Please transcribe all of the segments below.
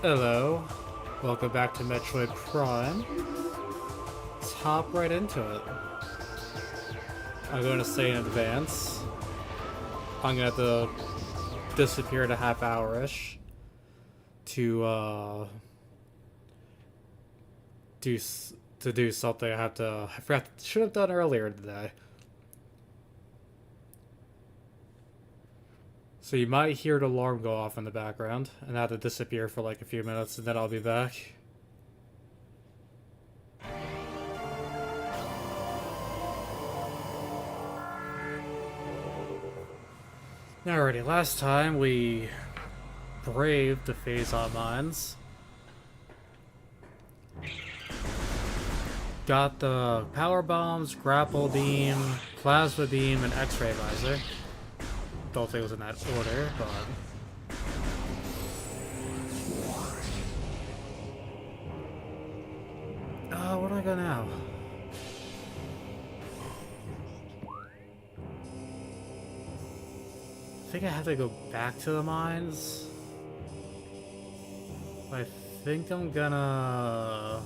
Hello, welcome back to Metroid Prime. Let's hop right into it. I'm going to say in advance, I'm going to have to disappear in a half hour-ish to do something should have done earlier today. So you might hear the alarm go off in the background, and I have to disappear for like a few minutes, and then I'll be back. Alrighty, last time we braved the Phazon mines. Got the power bombs, grapple beam, plasma beam, and X-ray visor. Don't think it was in that order, but where do I go now? I think I have to go back to the mines. I think I'm gonna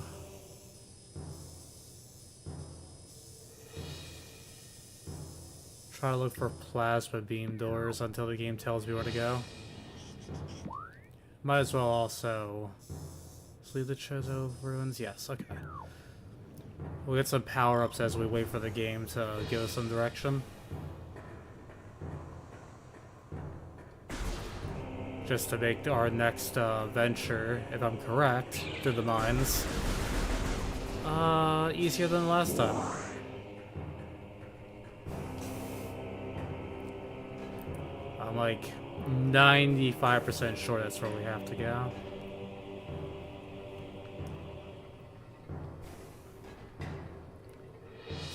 try to look for plasma beam doors until the game tells me where to go. Might as well also leave the Chozo ruins. Yes, okay. We'll get some power-ups as we wait for the game to give us some direction. Just to make our next venture, if I'm correct, through the mines, easier than last time. I'm like 95% sure that's where we have to go.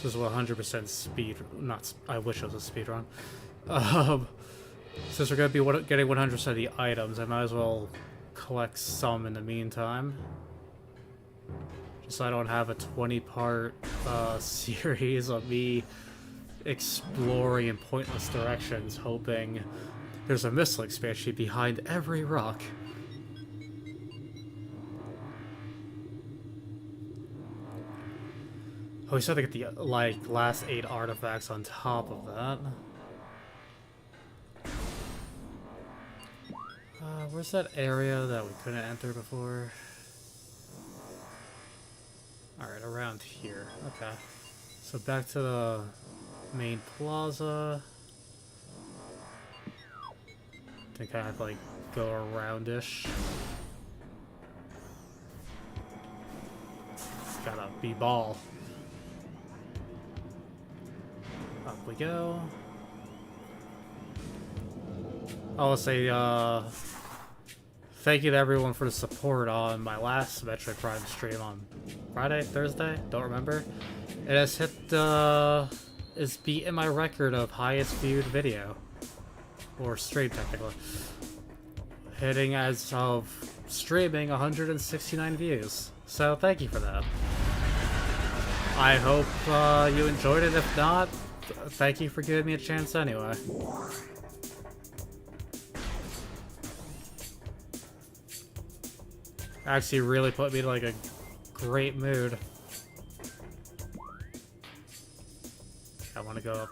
This is 100% speed. I wish it was a speed run. Since we're going to be getting 100% of the items, I might as well collect some in the meantime. Just so I don't have a 20-part series of me exploring in pointless directions, hoping there's a missile expansion behind every rock. Oh, we still have to get the, last 8 artifacts on top of that. Where's that area that we couldn't enter before? Alright, around here. Okay. So back to the main plaza. I think I have to, go around-ish. Gotta be ball. Up we go. I'll say, thank you to everyone for the support on my last Metroid Prime stream on Friday, Thursday, don't remember. It has hit, it's beaten my record of highest viewed video. Or stream, technically. Hitting, as of streaming, 169 views. So, thank you for that. I hope, you enjoyed it. If not, thank you for giving me a chance anyway. Actually really put me in a great mood. I want to go up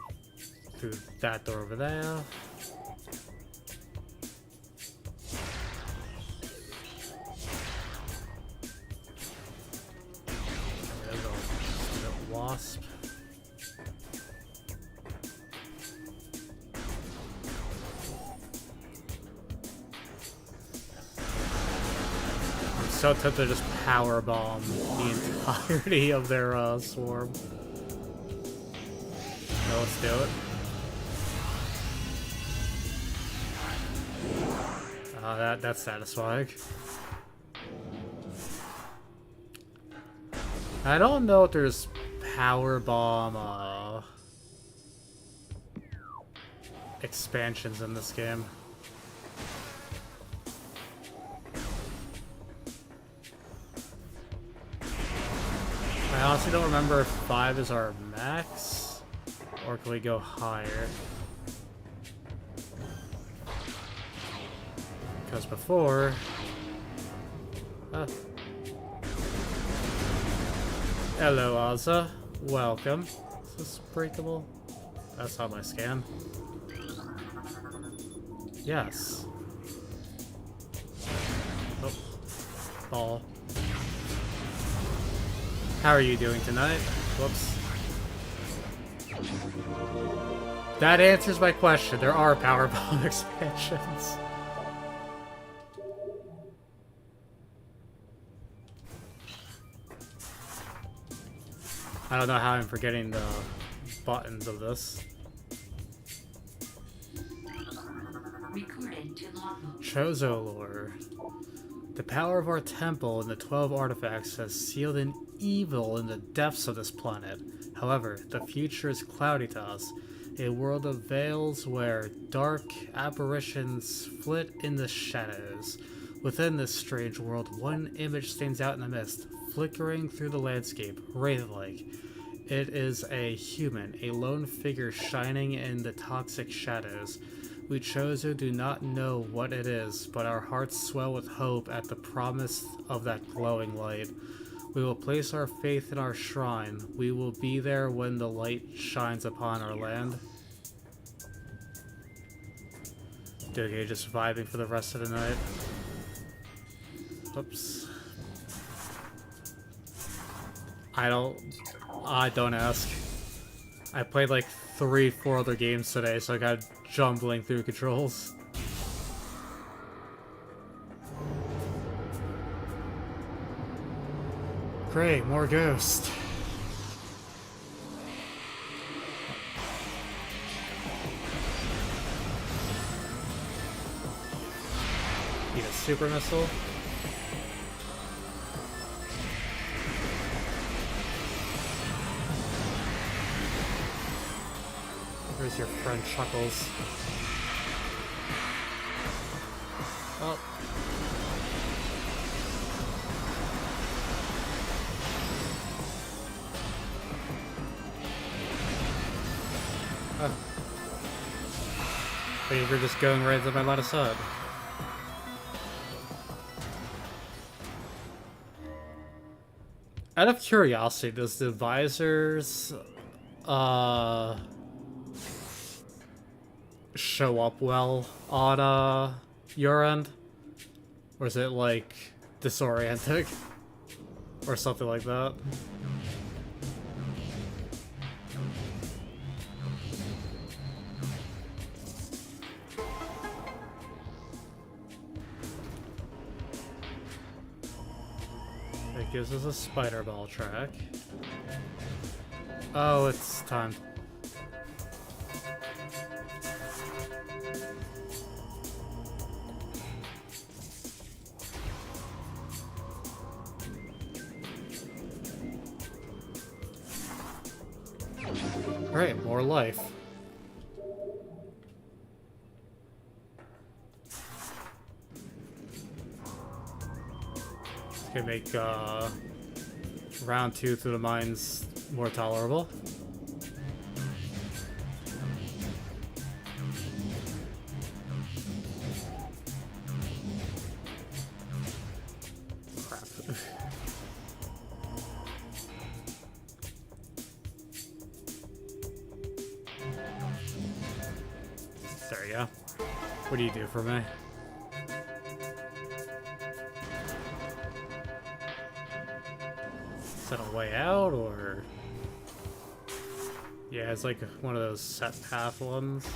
through that door over there. There's a wasp. So tempted to just power bomb the entirety of their swarm. No, let's do it. That's satisfying. I don't know if there's power bomb expansions in this game. I honestly don't remember if 5 is our max, or can we go higher? Because before, Huh. Hello, Ozza. Welcome. Is this breakable? That's not my scan. Yes. Oh. Ball. How are you doing tonight? Whoops. That answers my question. There are power bomb expansions. I don't know how I'm forgetting the buttons of this. Chozo lore. The power of our temple and the 12 artifacts has sealed an evil in the depths of this planet. However, the future is cloudy to us. A world of veils where dark apparitions flit in the shadows. Within this strange world, one image stands out in the mist, flickering through the landscape, wraith-like. It is a human, a lone figure shining in the toxic shadows. We Chozo do not know what it is, but our hearts swell with hope at the promise of that glowing light. We will place our faith in our shrine. We will be there when the light shines upon our land. Okay, just vibing for the rest of the night. Oops. I don't ask. I played like 3-4 other games today, so I got jumbling through controls. Great, more ghost. Need a super missile. Where's your friend Chuckles? Oh. Oh. I think we're just going right to my line of sight. Out of curiosity, does the visors show up well on your end? Or is it like disorienting? Or something like that? It gives us a spider ball track. Oh, it's time. Great, more life. Can make round 2 through the mines more tolerable. Crap. There you go. What do you do for me? Is that a way out, or...? Yeah, it's like one of those set path ones.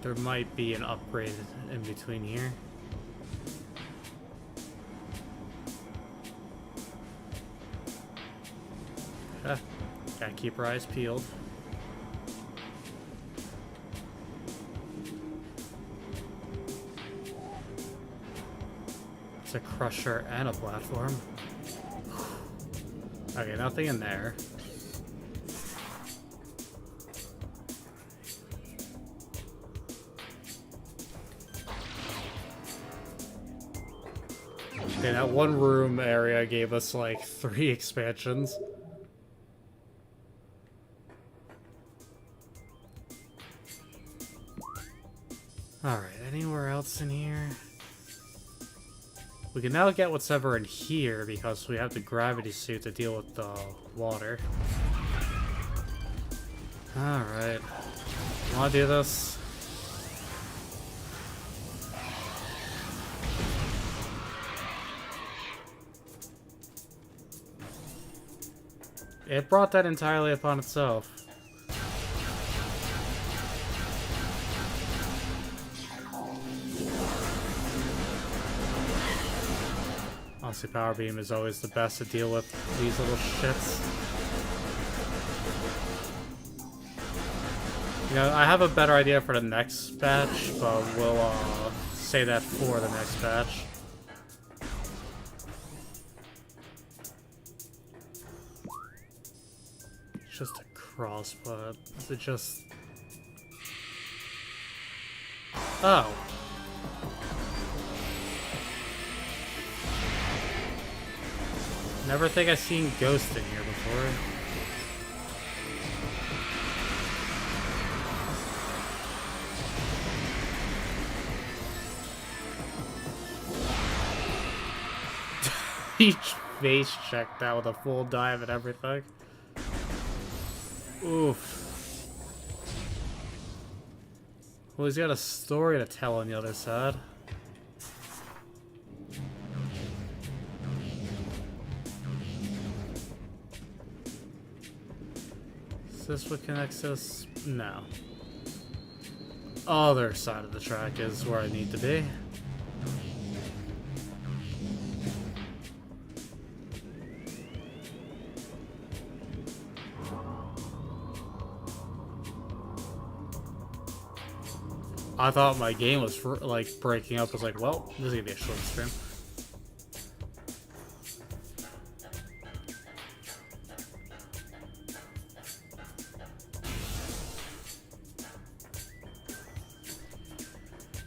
There might be an upgrade in between here. Gotta keep our eyes peeled. It's a crusher and a platform. Okay, nothing in there. Okay, that one room area gave us like 3 expansions. Alright, anywhere else in here? We can now get what's ever in here because we have the gravity suit to deal with the water. Alright. Wanna do this? It brought that entirely upon itself. Honestly, Power Beam is always the best to deal with these little shits. You know, I have a better idea for the next batch, but we'll say that for the next batch. It's just a crossbow. Is it just... Oh. Never think I've seen Ghost in here before. He face checked out with a full dive and everything. Oof. Well, he's got a story to tell on the other side. Is this what connects us? No. Other side of the track is where I need to be. I thought my game was like breaking up. I was like, well, this is gonna be a short stream.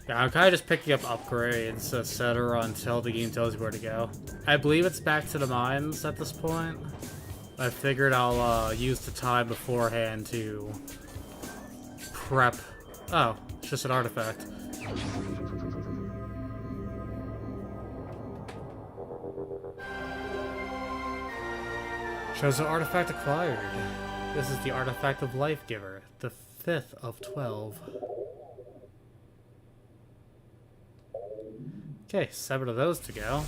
Yeah, I'm kind of just picking up upgrades, etc. until the game tells you where to go. I believe it's back to the mines at this point. I figured I'll use the time beforehand to prep. Oh, it's just an artifact. Shows an artifact acquired. This is the Artifact of Life Giver, the 5th of 12. Okay, 7 of those to go.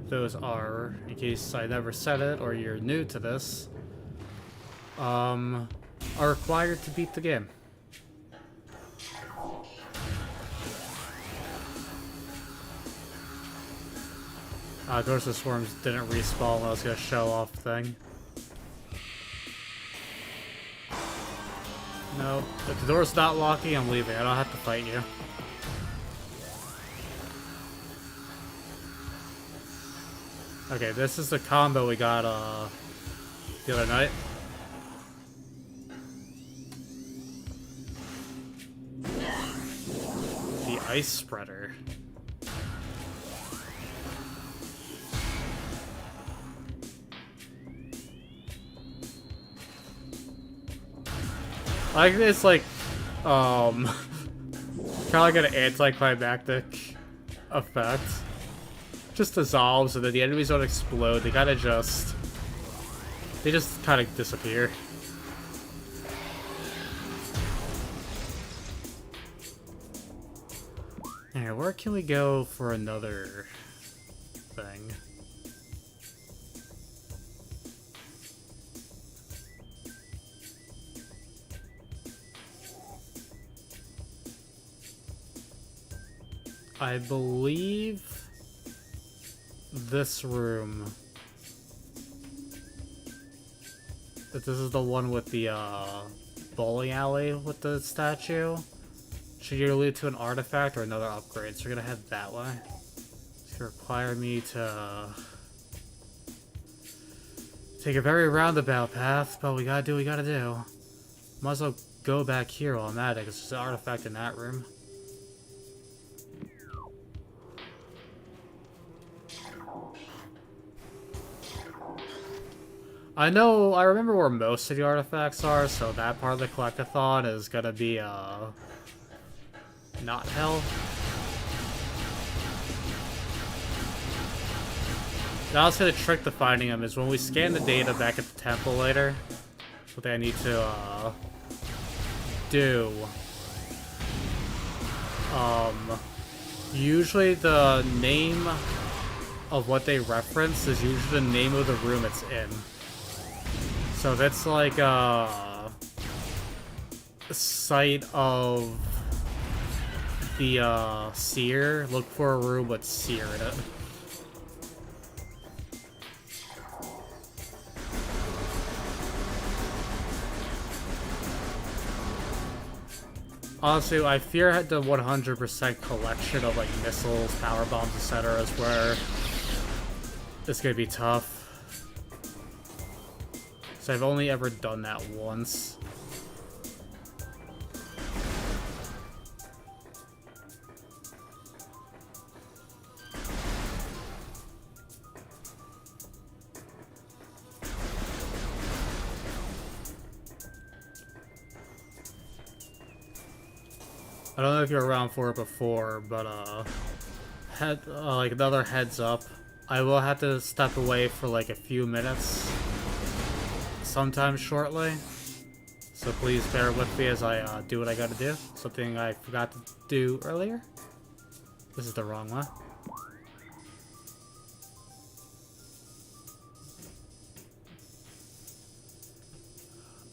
Those are, in case I never said it or you're new to this, are required to beat the game. Of course the swarms didn't respawn when I was gonna show off thing. No, if the door's not locking, I'm leaving. I don't have to fight you. Okay, this is the combo we got the other night. The Ice Spreader. I think it's like, kind of like an anticlimactic effect. Just dissolves and then the enemies don't explode. They kind of just, kind of disappear. Alright, where can we go for another thing? I believe this room, that this is the one with the bowling alley with the statue. Should either lead to an artifact or another upgrade, so we're gonna head that way. It's gonna require me to take a very roundabout path, but we gotta do what we gotta do. Might as well go back here while I'm at it, because there's an artifact in that room. I remember where most of the artifacts are, so that part of the collectathon is gonna be, not hell. And honestly, the trick to finding them is when we scan the data back at the temple later. What I need to, do. Usually the name of what they reference is usually the name of the room it's in. So if it's like a site of the seer, look for a room with seer in it. Honestly, I fear the 100% collection of like missiles, power bombs, etc. is where it's gonna be tough. So I've only ever done that once. I don't know if you're around for it before, but like another heads up, I will have to step away for like a few minutes sometime shortly. So please bear with me as I do what I gotta do. Something I forgot to do earlier. This is the wrong one.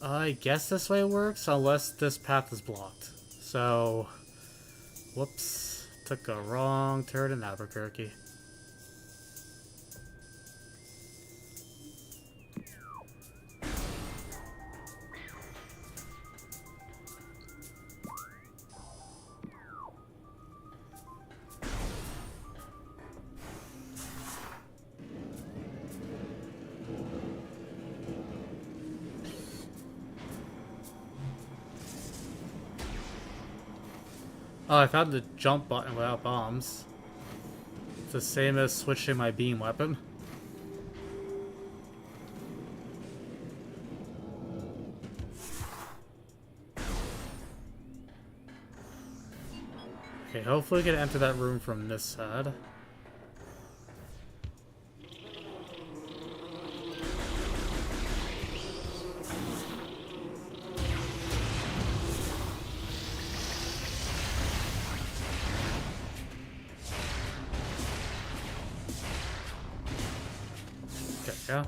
I guess this way works, unless this path is blocked. So, whoops, took a wrong turn in Albuquerque. Oh, I found the jump button without bombs. It's the same as switching my beam weapon. Okay, hopefully we can enter that room from this side. Yeah.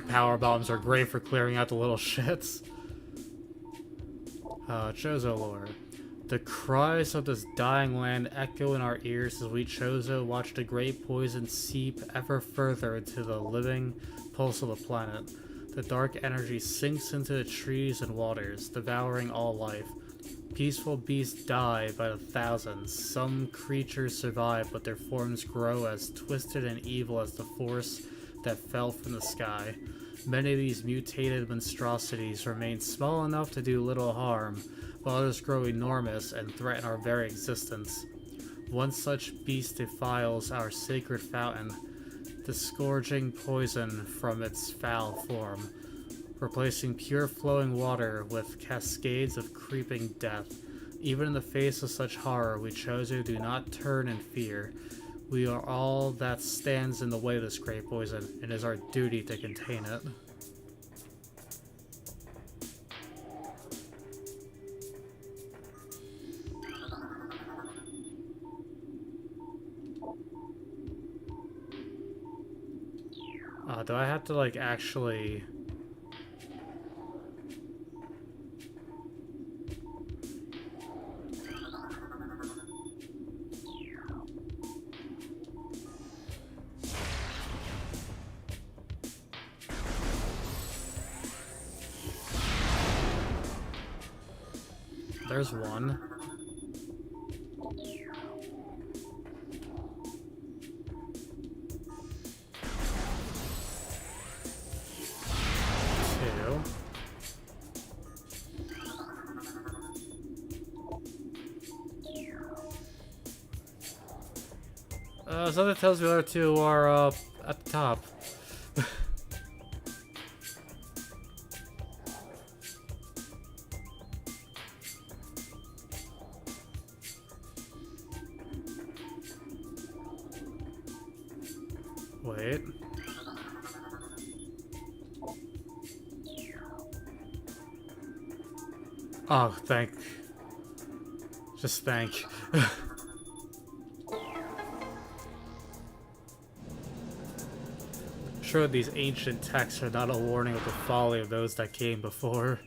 Power bombs are great for clearing out the little shits. Chozo lore. The cries of this dying land echo in our ears as we Chozo watch the great poison seep ever further into the living pulse of the planet. The dark energy sinks into the trees and waters, devouring all life. Peaceful beasts die by the thousands. Some creatures survive, but their forms grow as twisted and evil as the force that fell from the sky. Many of these mutated monstrosities remain small enough to do little harm, while others grow enormous and threaten our very existence. One such beast defiles our sacred fountain, disgorging poison from its foul form, replacing pure flowing water with cascades of creeping death. Even in the face of such horror, we Chozo do not turn in fear. We are all that stands in the way of this great poison, and it is our duty to contain it. Do I have to, like, actually... There's one. Two. Something tells me the other two are at the top. Wait. Oh, just thank. Sure, these ancient texts are not a warning of the folly of those that came before.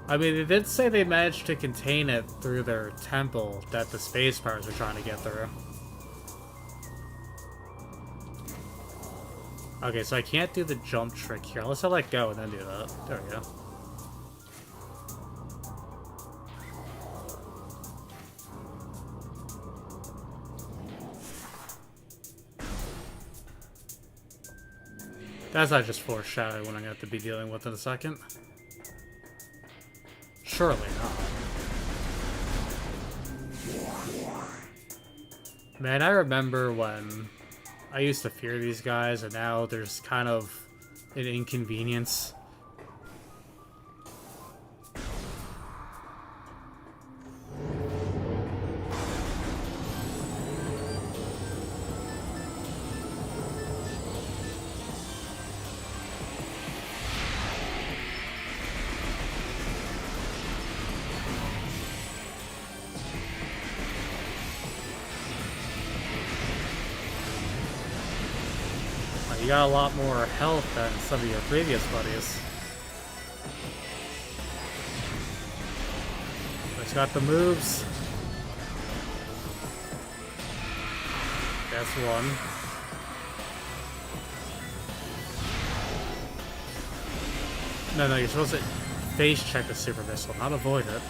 I mean, they did say they managed to contain it through their temple that the space pirates were trying to get through. Okay, so I can't do the jump trick here unless I let go and then do that. There we go. That's not just foreshadowing what I'm going to have to be dealing with in a second. Surely not. Man, I remember when I used to fear these guys, and now there's kind of an inconvenience. You got a lot more health than some of your previous buddies. But you got the moves. That's one. No, you're supposed to face check the super missile, not avoid it.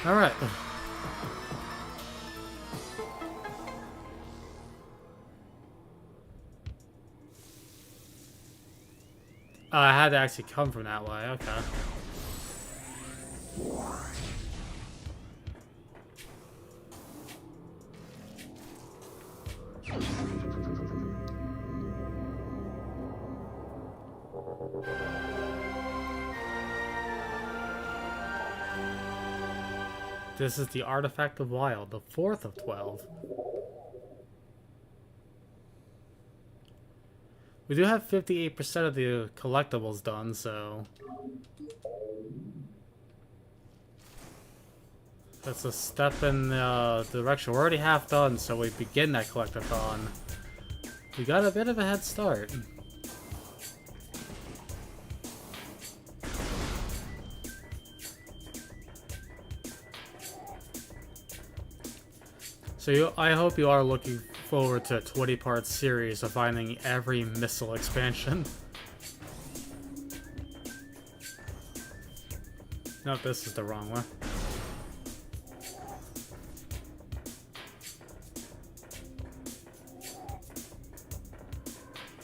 Alright. Oh, I had to actually come from that way, okay. This is the Artifact of Wild, the 4th of 12. We do have 58% of the collectibles done, so... that's a step in the direction. We're already half done, so we begin that collectathon. We got a bit of a head start. So I hope you are looking forward to a 20-part series of finding every missile expansion. Nope, this is the wrong one.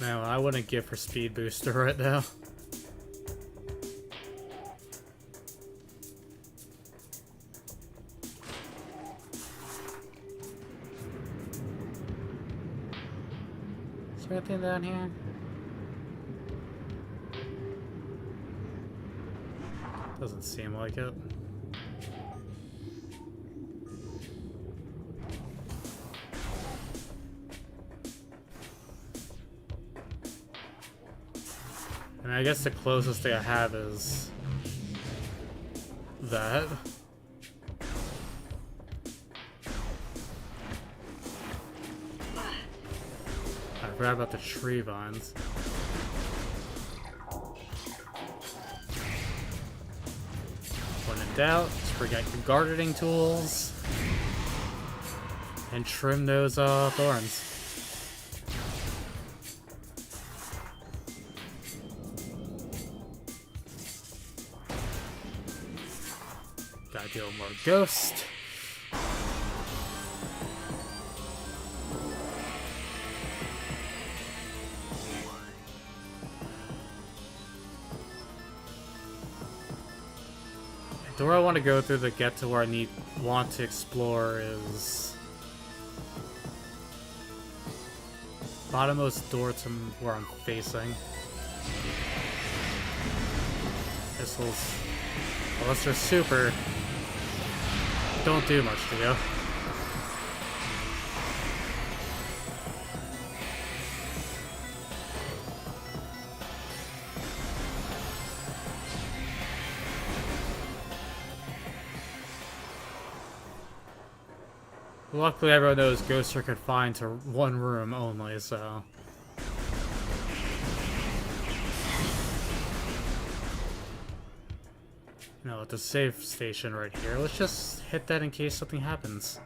No, I wouldn't give her speed booster right now. Is there anything down here? Doesn't seem like it. And I guess the closest thing I have is that. I forgot about the tree vines. When in doubt, just bring out your gardening tools and trim those thorns. do more ghost. The door I want to go through to get to where I want to explore is bottommost door to where I'm facing. Missiles, unless they're super, don't do much to you. Luckily, everyone knows ghosts are confined to one room only, so. No, at the safe station right here. Let's just hit that in case something happens.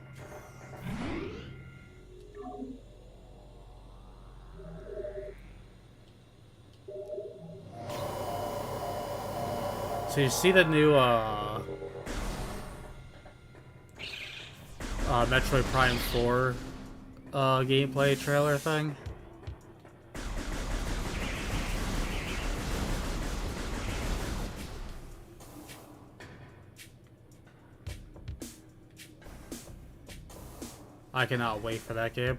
So you see the new, Metroid Prime 4, gameplay trailer thing? I cannot wait for that game.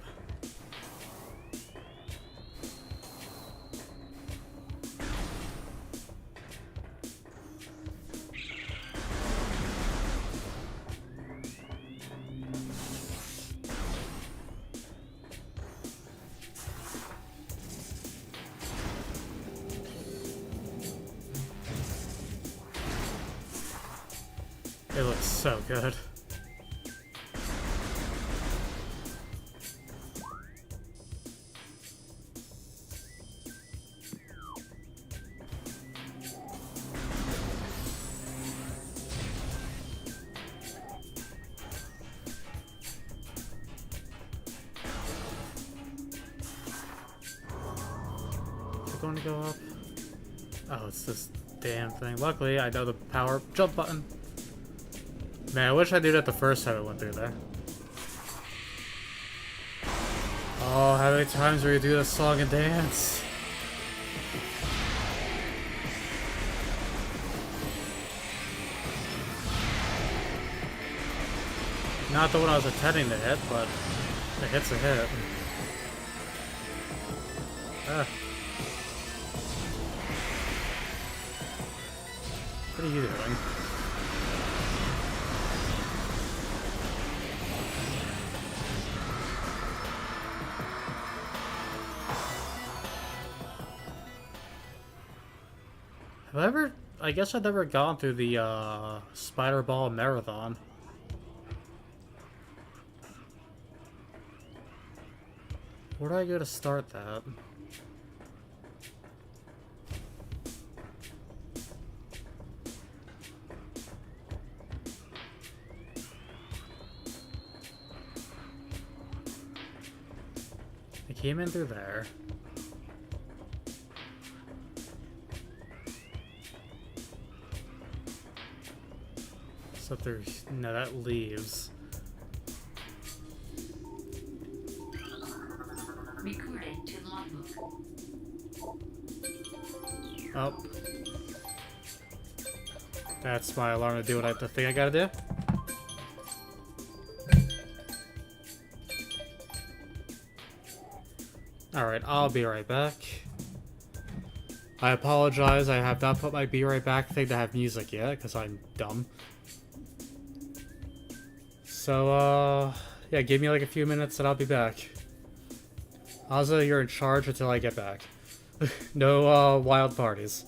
It looks so good. Is it going to go up? Oh, it's this damn thing. Luckily, I know the power jump button. Man, I wish I knew that the first time I went through there. Oh, how many times will you do this song and dance? Not the one I was intending to hit, but a hit's a hit. Ah. What are you doing? Have I ever... I guess I've never gone through the, Spider Ball Marathon. Where do I go to start that? I came in through there. So there's... no, that leaves. Recording to logbook. Oh. That's my alarm to do what the thing I gotta do. Alright, I'll be right back. I apologize, I have not put my be right back thing to have music yet, because I'm dumb. So, yeah, give me like a few minutes and I'll be back. Also, you're in charge until I get back. No, wild parties.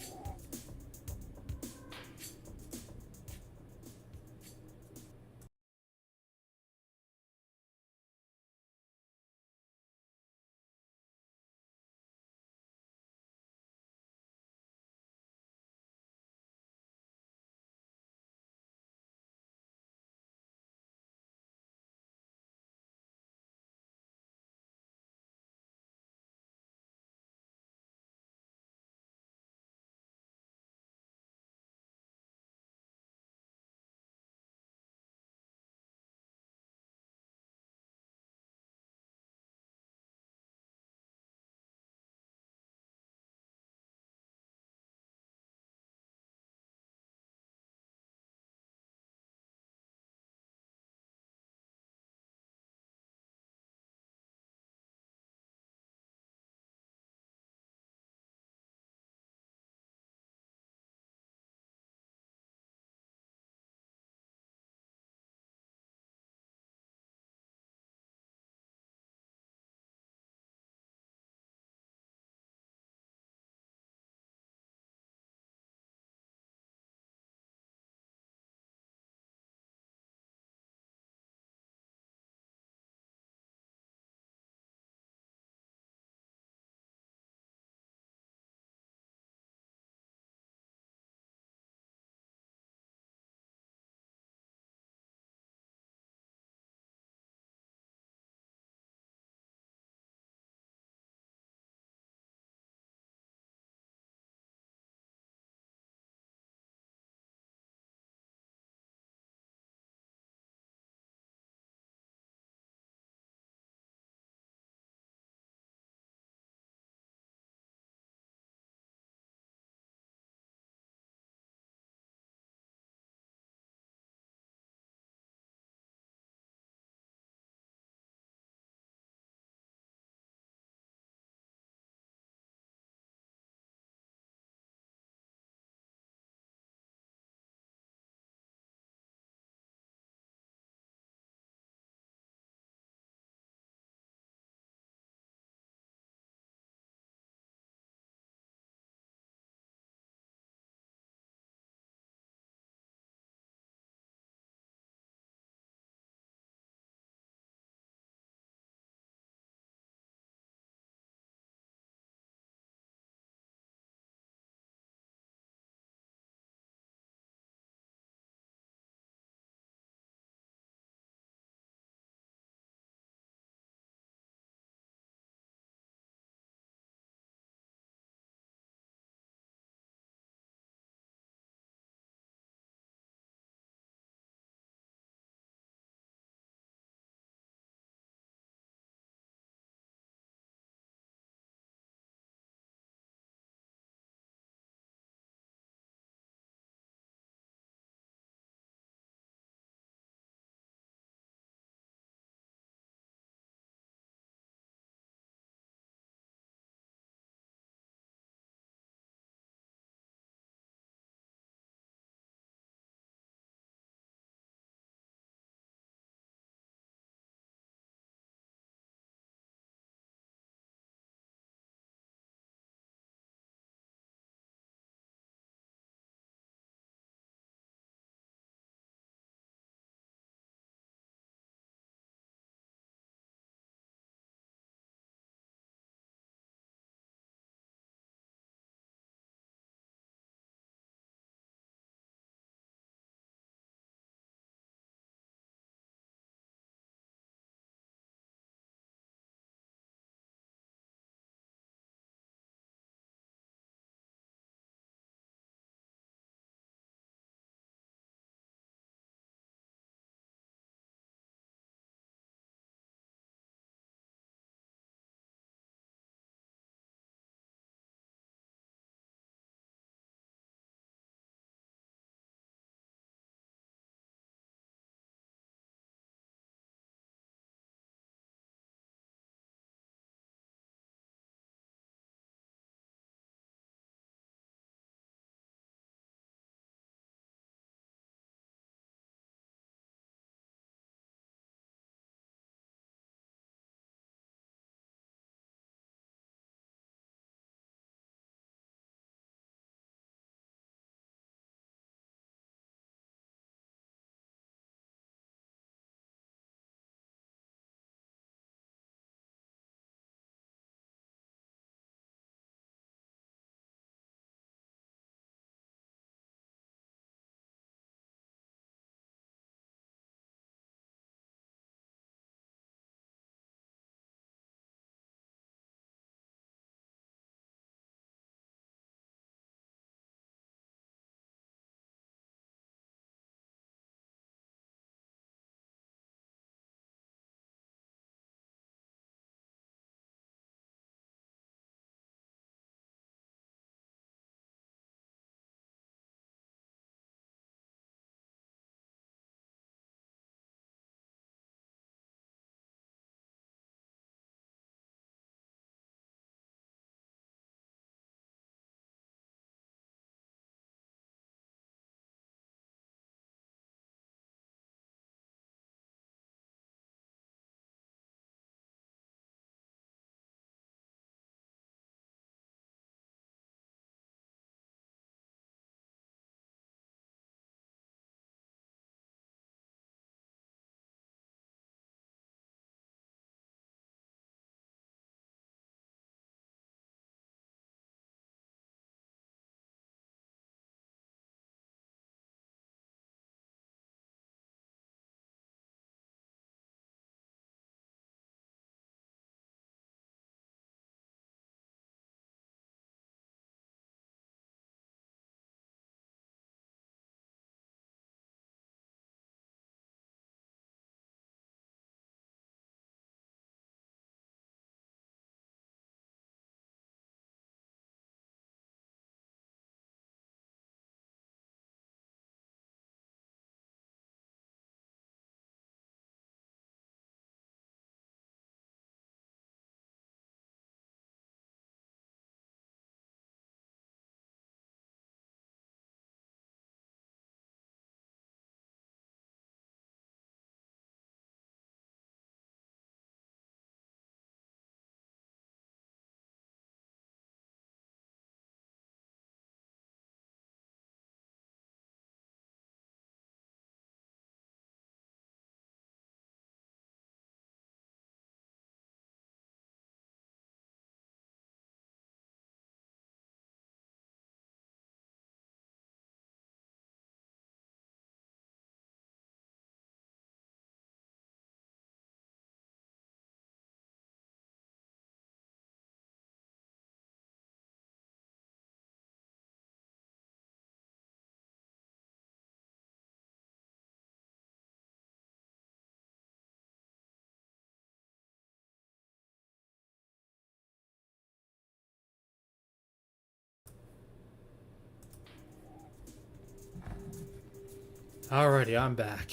Alrighty, I'm back.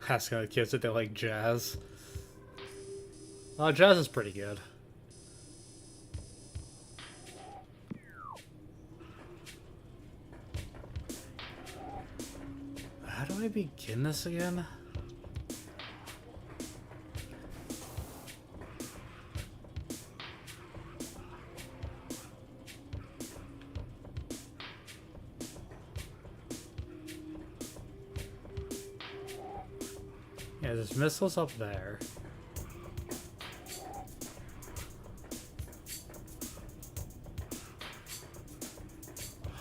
Asking the kids if they like jazz. Jazz is pretty good. How do I begin this again? Yeah, there's missiles up there.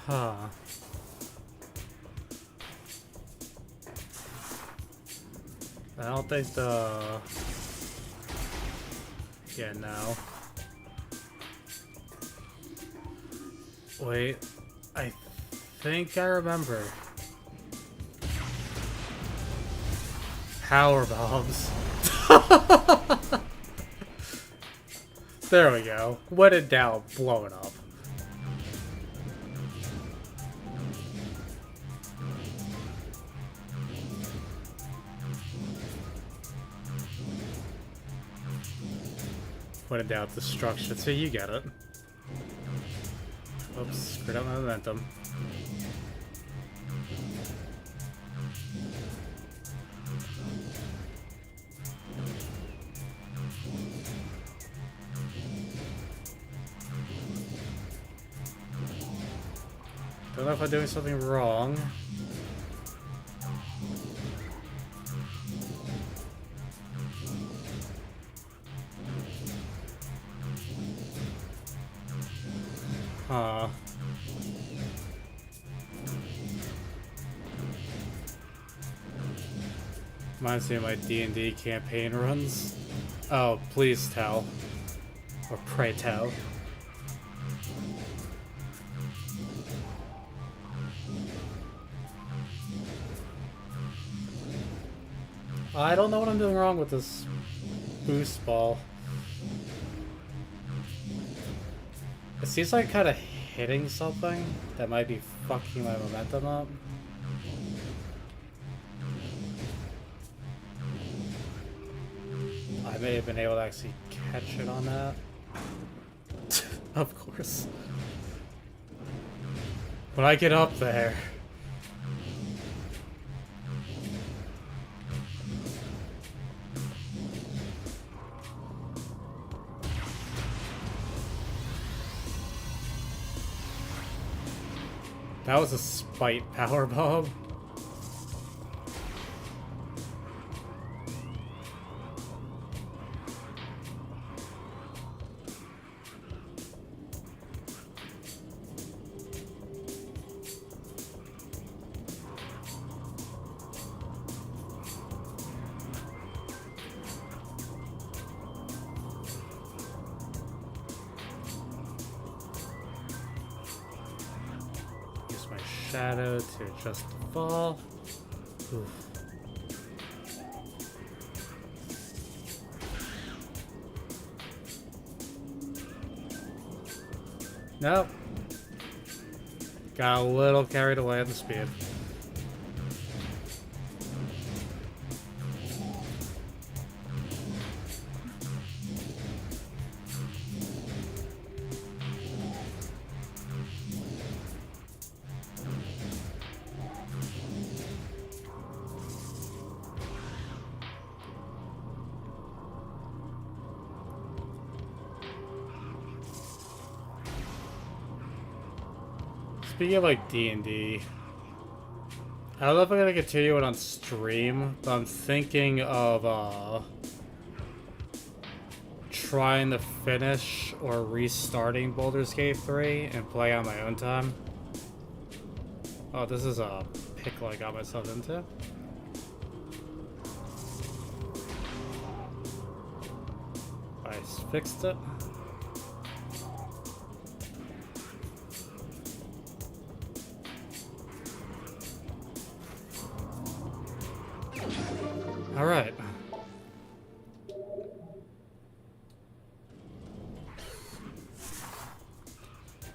Huh. I don't think the... Yeah, no. Wait. I think I remember. Power bombs. There we go. When in doubt, blow it up. When in doubt, destruction. So you get it. Oops, screwed up my momentum. Don't know if I'm doing something wrong. Huh. Reminds me of my D&D campaign runs. Oh, please tell. Or pray tell. I don't know what I'm doing wrong with this boost ball. It seems like kind of hitting something that might be fucking my momentum up. I may have been able to actually catch it on that. Of course. When I get up there. That was a spite power bomb. Shadow to adjust the fall. Oof. Nope. Got a little carried away on the speed. Speaking of like D&D, I don't know if I'm gonna continue it on stream, but I'm thinking of trying to finish or restarting Baldur's Gate 3 and play on my own time. Oh, this is a pickle I got myself into. I fixed it. All right.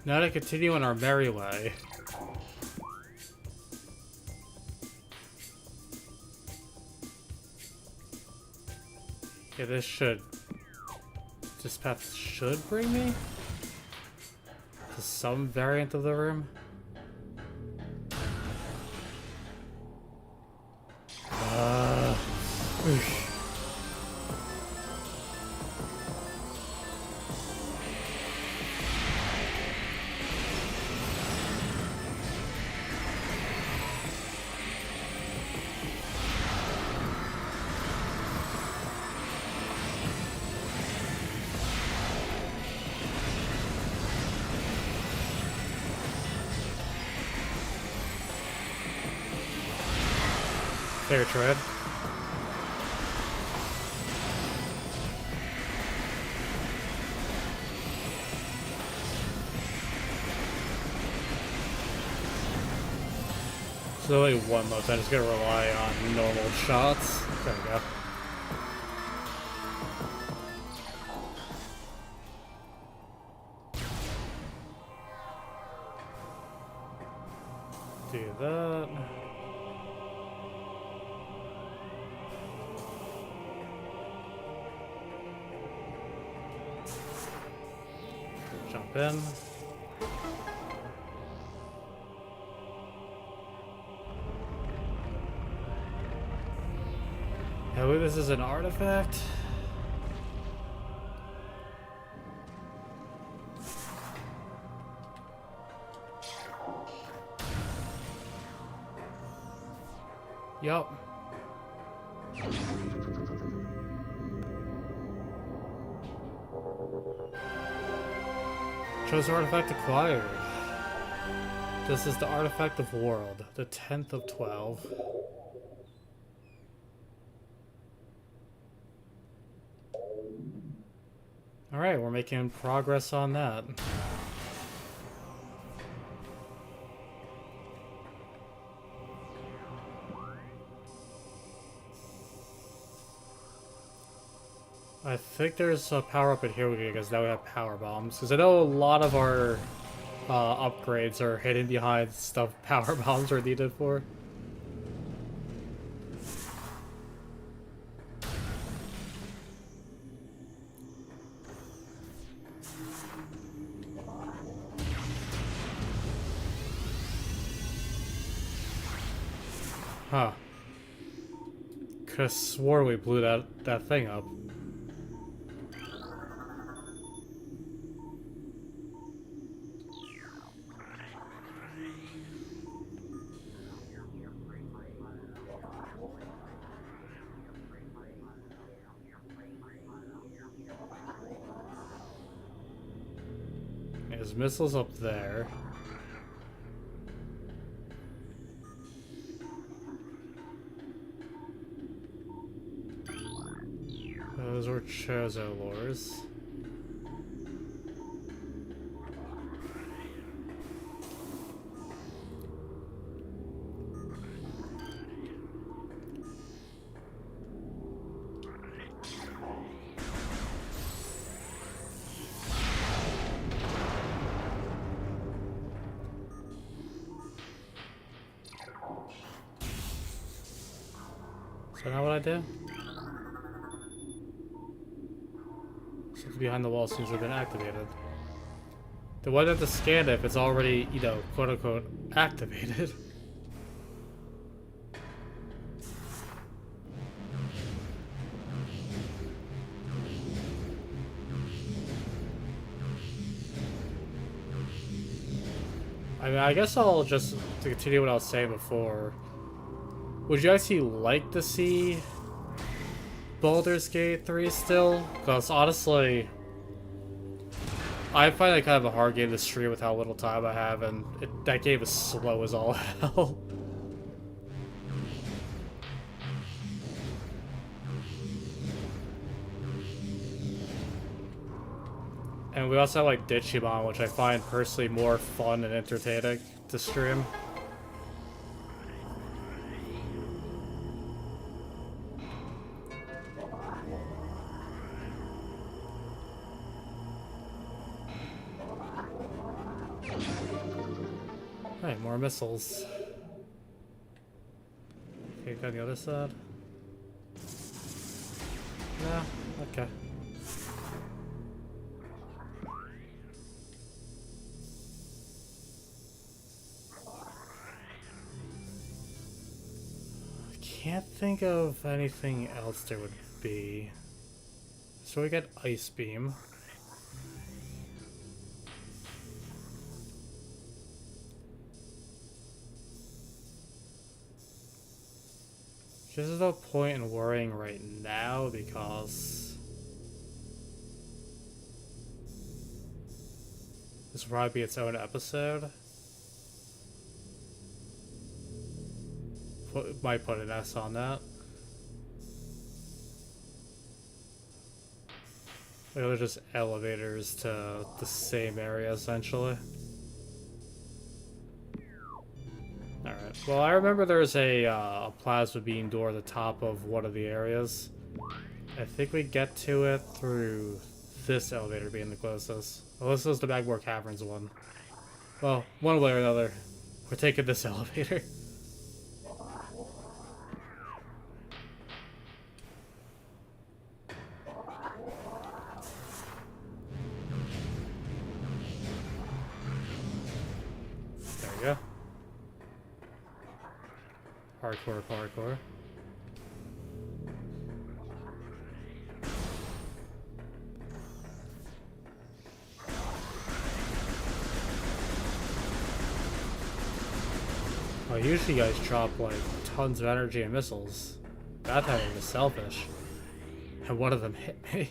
Now to continue on our merry way. Okay, this should... This path should bring me to some variant of the room. Oof. Fair tread. So only one mode, so I'm just gonna rely on normal shots. There we go. Do that. Jump in. I believe this is an artifact. Yup. Chosen artifact acquired. This is the artifact of world, the 10th of 12. Alright, we're making progress on that. I think there's a power up in here we can get because now we have power bombs. Because I know a lot of our upgrades are hidden behind stuff power bombs are needed for. Huh. Could've swore we blew that thing up. There's missiles up there. Those were Chozolors. Is that not what I did? Something behind the wall seems to have been activated. Then why do I have to scan it if it's already, you know, quote unquote, activated? I mean, I guess I'll just, to continue what I was saying before, would you actually like to see Baldur's Gate 3 still? Because honestly, I find it kind of a hard game to stream with how little time I have, and that game is slow as all hell. And we also have like Digimon, which I find personally more fun and entertaining to stream. Alright, more missiles. Okay, down the other side. Yeah. Okay. Can't think of anything else there would be. So we get Ice Beam. There's no point in worrying right now because this will probably be its own episode. Might put an S on that. They're just elevators to the same area essentially. Alright, well I remember there's a plasma beam door at the top of one of the areas. I think we get to it through this elevator being the closest. Well, this is the Magmore Caverns one. Well, one way or another, we're taking this elevator. There we go. Hardcore, parkour. Oh, usually you guys drop like tons of energy and missiles. That time it was selfish. And one of them hit me.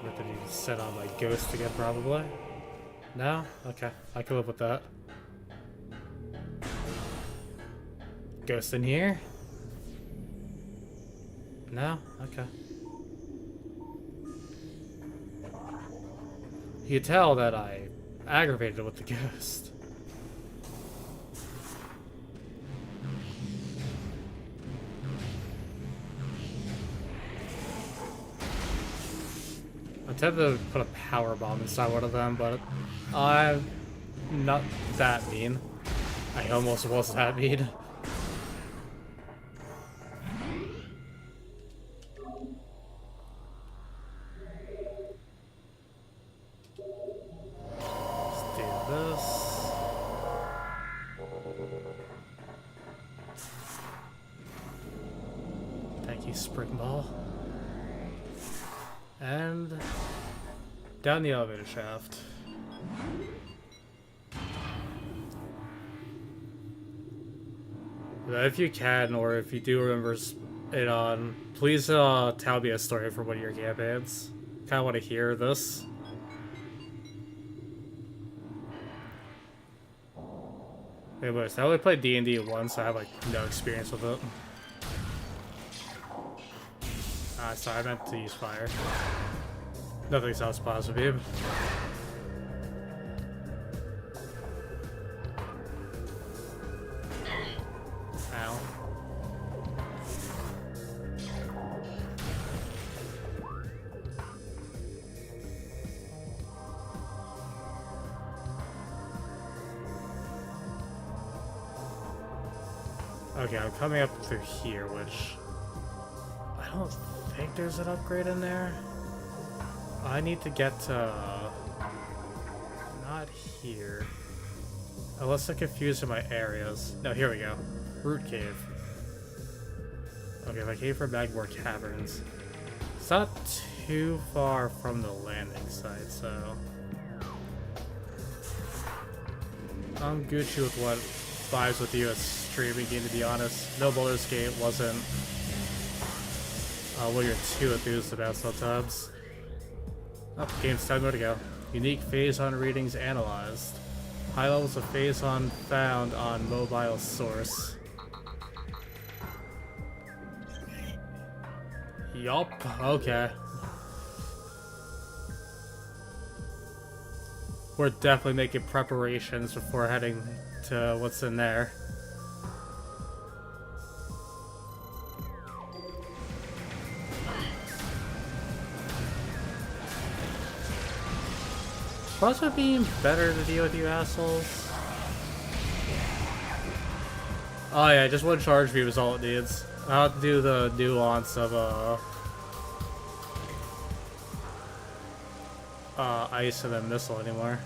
What did he set on my ghost again, probably? No? Okay, I can live with that. Ghost in here? No? Okay. You can tell that I aggravated it with the ghost. I tempted to put a power bomb inside one of them, but I'm not that mean. I almost was that mean. Let's do this. Thank you, Spring Ball. And down the elevator shaft. If you can, or if you do remember it on, please tell me a story from one of your campaigns. Kind of want to hear this. Anyways, I only played D&D once, so I have like no experience with it. Sorry, I meant to use fire. Nothing sounds plasma beam. Ow. Okay, I'm coming up through here, which I don't think there's an upgrade in there. I need to get to not here. Unless I'm confusing my areas. No, here we go. Root Cave. Okay, if I came from Magmore Caverns. It's not too far from the landing site, so I'm Gucci with what vibes with you as streaming game, to be honest. No Baldur's Gate wasn't what you're too enthused about sometimes. Oh, game's 10 more to go. Unique Phazon readings analyzed. High levels of Phazon found on mobile source. Yup, okay. We're definitely making preparations before heading to what's in there. Plasma beam better to deal with, you assholes. Oh yeah, just one charge beam is all it needs. I don't have to do the nuance of ice and then missile anymore.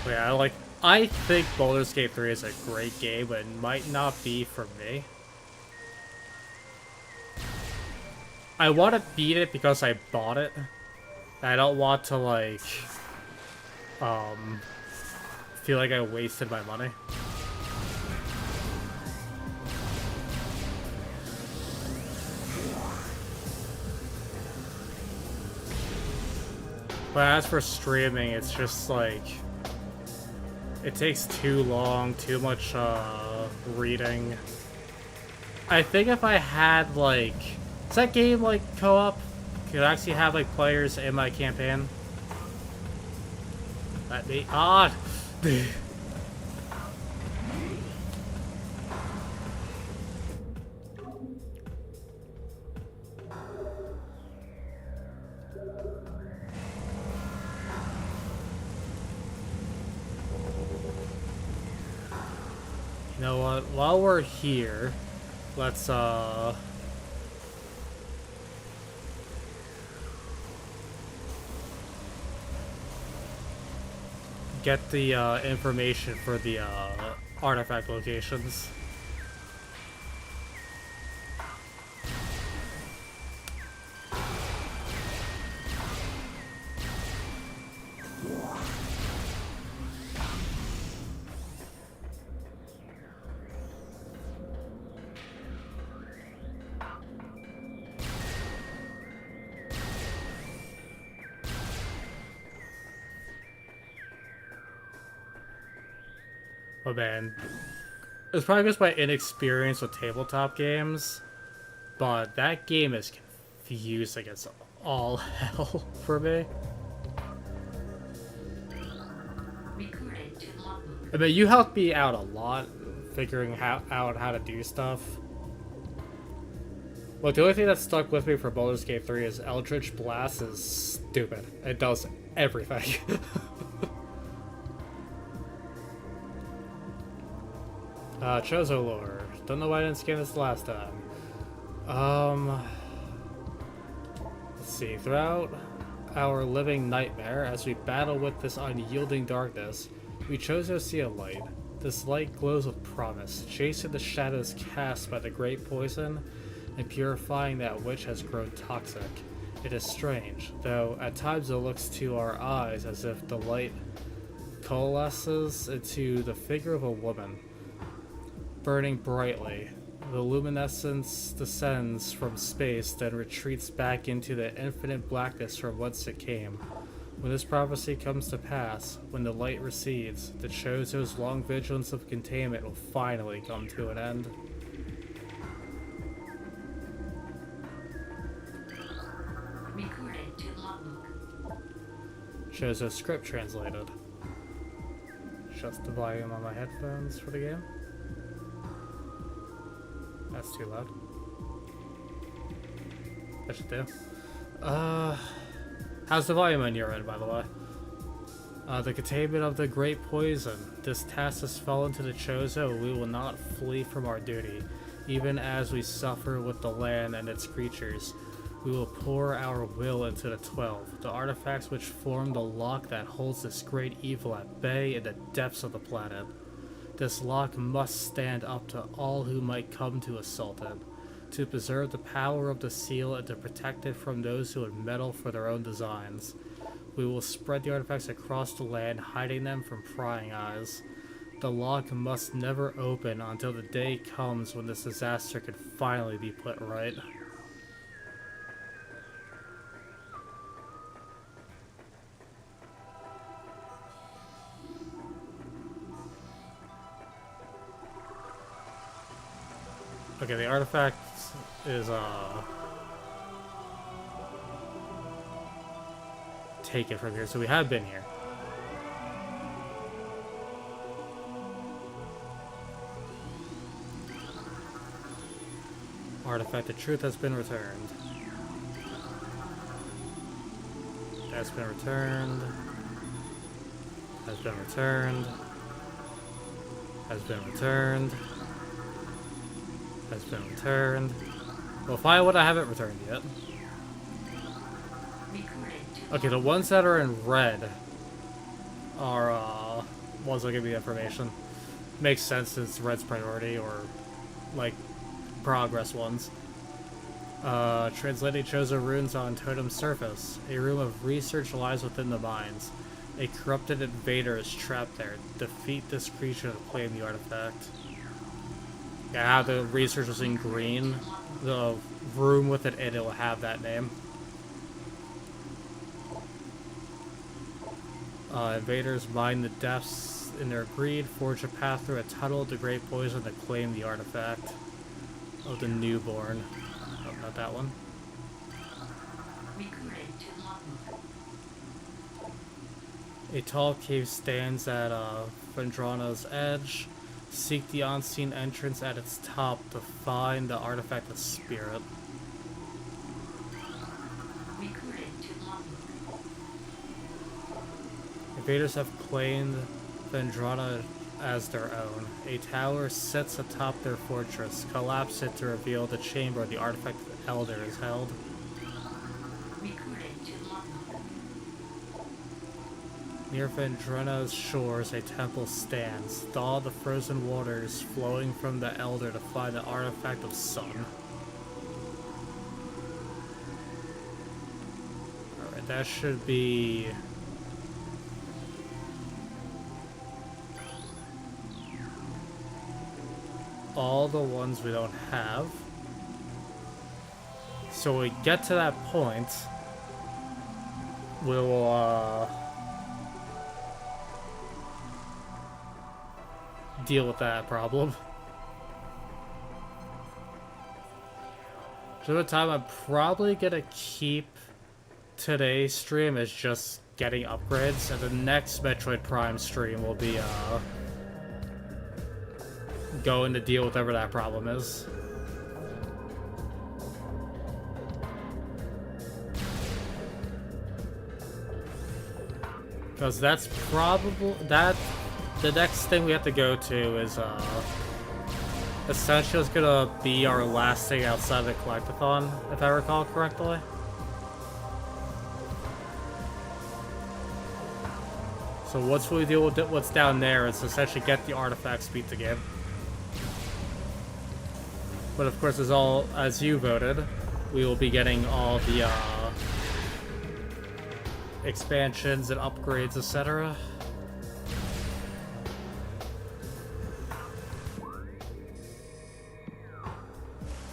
But yeah, I think Baldur's Gate 3 is a great game, but it might not be for me. I want to beat it because I bought it. I don't want to, like, feel like I wasted my money. But as for streaming, it's just, like, it takes too long, too much, reading. I think if I had, like... Is that game, like, co-op? Could I actually have, like, players in my campaign? Let me on! You know what? While we're here, let's, get the information for the artifact locations. Oh man, it's probably just my inexperience with tabletop games, but that game is confusing as all hell for me. Recorded to logbook. I mean, you helped me out a lot figuring out how to do stuff. Look, the only thing that stuck with me for Baldur's Gate 3 is Eldritch Blast is stupid. It does everything. Chozo Lore. Don't know why I didn't scan this last time. Let's see. Throughout our living nightmare, as we battle with this unyielding darkness, we chose to see a light. This light glows with promise, chasing the shadows cast by the great poison and purifying that which has grown toxic. It is strange, though at times it looks to our eyes as if the light coalesces into the figure of a woman. Burning brightly, the luminescence descends from space, then retreats back into the infinite blackness from whence it came. When this prophecy comes to pass, when the light recedes, the Chozo's long vigilance of containment will finally come to an end. Recorded to logbook. Chozo script translated. Adjust the volume on my headphones for the game. That's too loud. That should do. How's the volume on your end, by the way? The containment of the great poison. This task has fallen to the Chozo. We will not flee from our duty, even as we suffer with the land and its creatures. We will pour our will into the 12, the artifacts which form the lock that holds this great evil at bay in the depths of the planet. This lock must stand up to all who might come to assault it, to preserve the power of the seal and to protect it from those who would meddle for their own designs. We will spread the artifacts across the land, hiding them from prying eyes. The lock must never open until the day comes when this disaster can finally be put right. Okay, the artifact is, taken from here, so we have been here. Artifact of truth has been returned. Has been returned. Has been returned. Has been returned. Has been returned. We'll find what I haven't returned yet. Okay, the ones that are in red are ones that give me information. Makes sense since red's priority, or like progress ones. Translating chosen runes on totem surface. A room of research lies within the mines. A corrupted invader is trapped there. Defeat this creature to claim the artifact. Yeah, the research was in green. The room with it in it will have that name. Invaders mine the depths in their greed, forge a path through a tunnel to great poison to claim the artifact of the newborn. Oh, not that one. A tall cave stands at Vendrana's edge. Seek the unseen entrance at its top to find the artifact of spirit. Invaders have claimed Vendrana as their own. A tower sits atop their fortress. Collapse it to reveal the chamber where the artifact of the Elder is held. Near Vendrana's shores, a temple stands. Thaw the frozen waters flowing from the Elder to find the artifact of sun. Alright, that should be... all the ones we don't have. So when we get to that point, we'll deal with that problem. So the time I'm probably gonna keep today's stream is just getting upgrades, and the next Metroid Prime stream will be going to deal with whatever that problem is. Because that's probably the next thing we have to go to is essentially it's gonna be our last thing outside of the collectathon, if I recall correctly. So once we deal with what's down there, it's essentially get the artifacts, beat the game. But of course, as you voted, we will be getting all the expansions and upgrades, etc.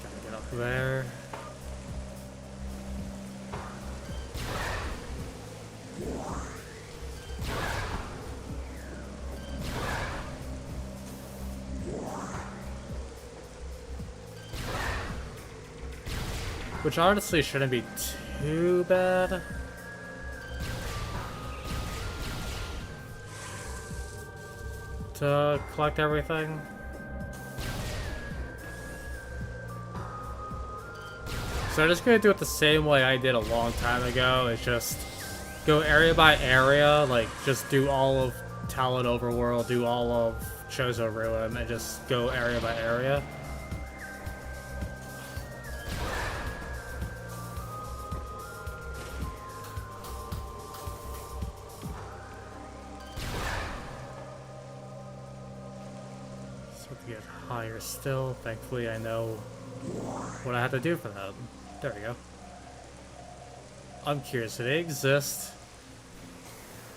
Gotta get up there. Which honestly shouldn't be too bad. To collect everything. So I'm just gonna do it the same way I did a long time ago. It's just go area by area, like just do all of Talon Overworld, do all of Chozo Ruin, and just go area by area. Higher still. Thankfully, I know what I have to do for that. There we go. I'm curious, do they exist?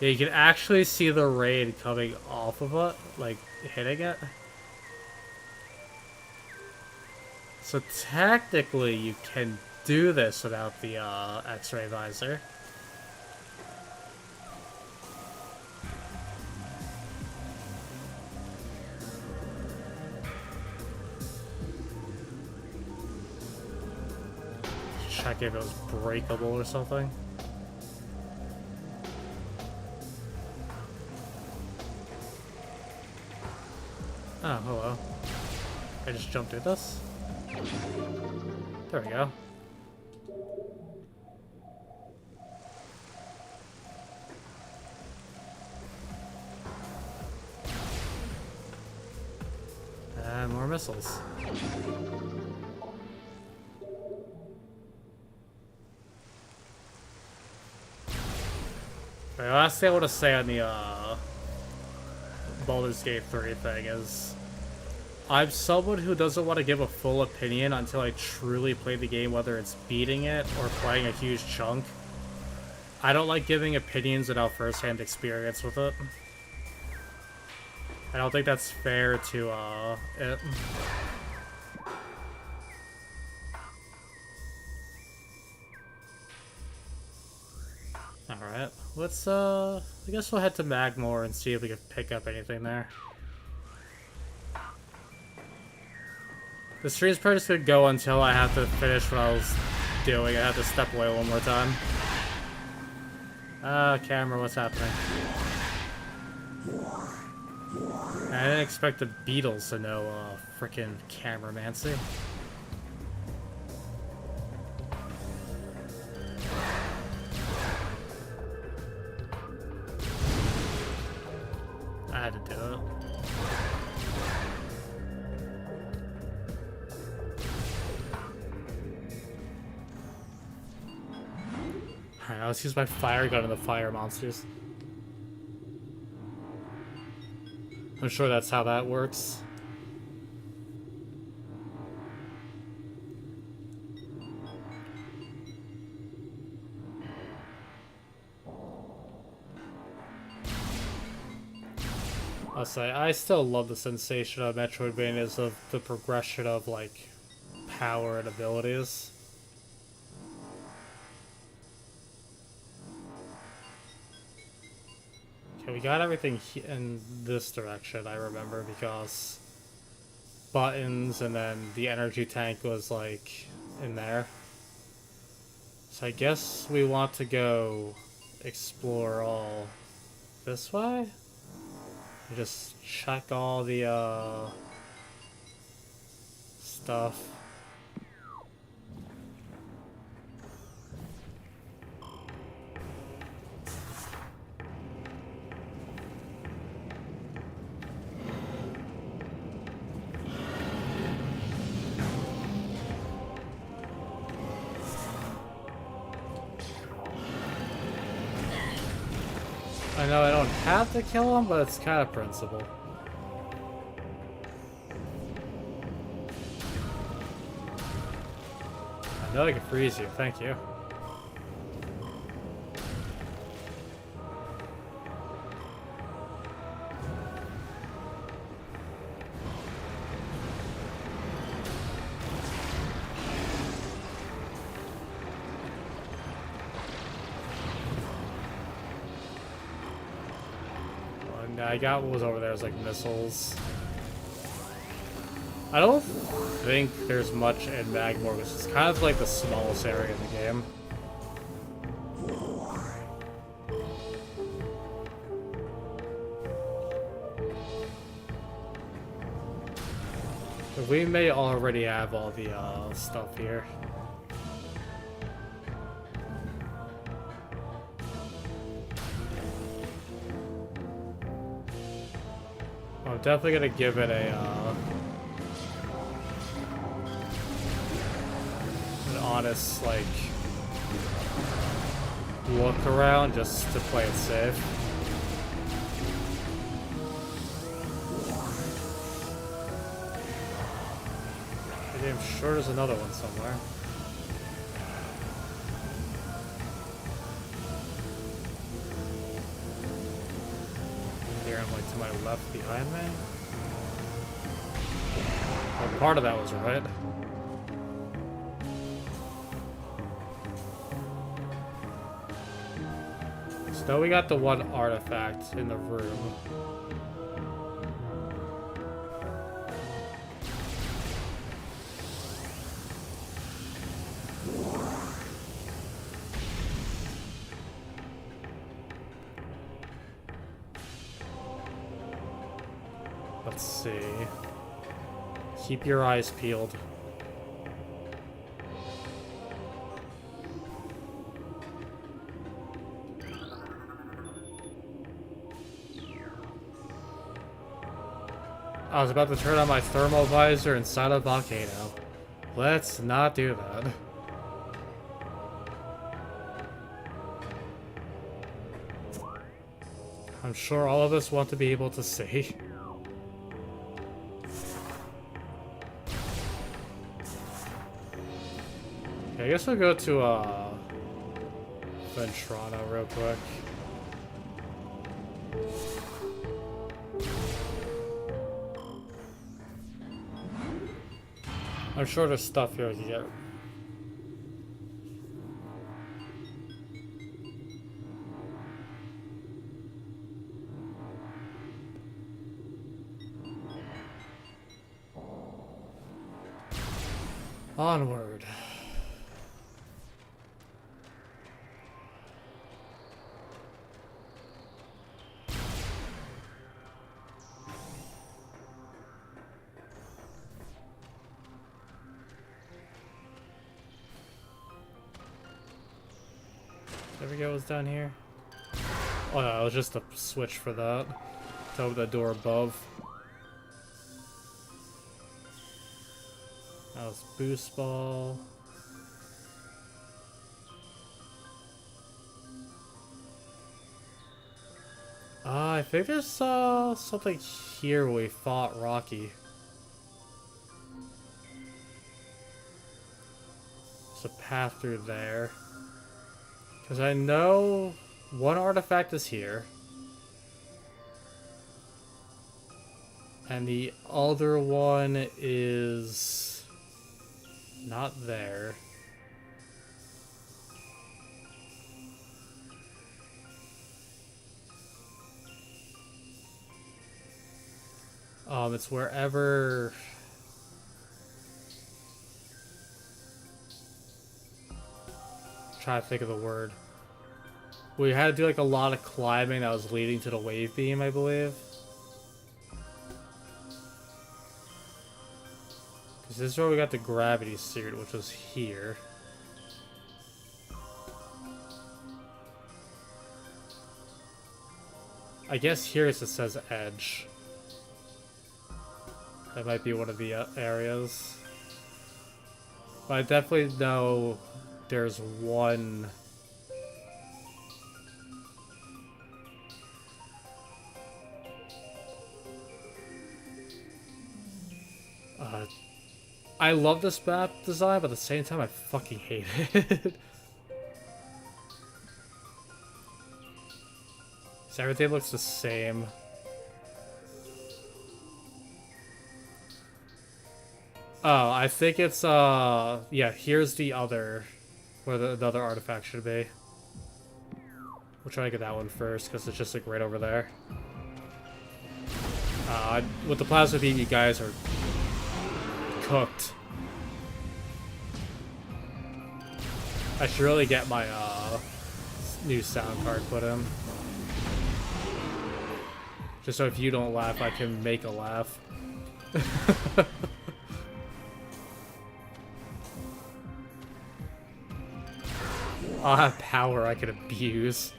Yeah, you can actually see the raid coming off of it, like hitting it. So technically, you can do this without the X-ray visor. Check if it was breakable or something. Oh, hello. I just jumped through this. There we go. And more missiles. The last thing I want to say on the Baldur's Gate 3 thing is I'm someone who doesn't want to give a full opinion until I truly play the game, whether it's beating it or playing a huge chunk. I don't like giving opinions without first-hand experience with it. I don't think that's fair to it. Alright, let's I guess we'll head to Magmore and see if we can pick up anything there. The stream's probably just gonna go until I have to finish what I was doing. I have to step away one more time. Camera, what's happening? I didn't expect the Beatles to know frickin' cameramancy. I had to do it. Alright, let's use my fire gun on the fire monsters. I'm sure that's how that works. I'll say, I still love the sensation of Metroidvanias of the progression of, like, power and abilities. Okay, we got everything in this direction, I remember, because buttons and then the energy tank was, like, in there. So I guess we want to go explore all this way? Just check all the, stuff. I know I don't have to kill him, but it's kind of principle. I know I can freeze you, thank you. I got what was over there. It was like missiles. I don't think there's much in Magmore, which is kind of like the smallest area in the game. But we may already have all the stuff here. I'm definitely gonna give it a an honest, like, look around just to play it safe. I'm sure there's another one somewhere. Here I'm like to my left behind me. Well, part of that was right. So now we got the one artifact in the room. Let's see. Keep your eyes peeled. I was about to turn on my thermal visor inside a volcano. Let's not do that. I'm sure all of us want to be able to see. Okay, I guess we'll go to Ventrano real quick. I'm sure there's stuff here to get. Onward. There we go, was down here. Oh no, it was just a switch for that. To open the door above. That was boost ball. I think there's something here where we fought Rocky. There's a path through there. Because I know one artifact is here. And the other one is not there. It's wherever... Trying to think of the word. We had to do like a lot of climbing that was leading to the wave beam, I believe. Because this is where we got the gravity suit, which was here. I guess here it says edge. That might be one of the areas. But I definitely know there's one... I love this map design, but at the same time I fucking hate it. So everything looks the same. Oh, I think it's, yeah, here's the other, where the other artifact should be. We'll try to get that one first, because it's just, like, right over there. With the plasma beam, you guys are cooked. I should really get my, new sound card put in. Just so if you don't laugh, I can make a laugh. I'll have power I can abuse.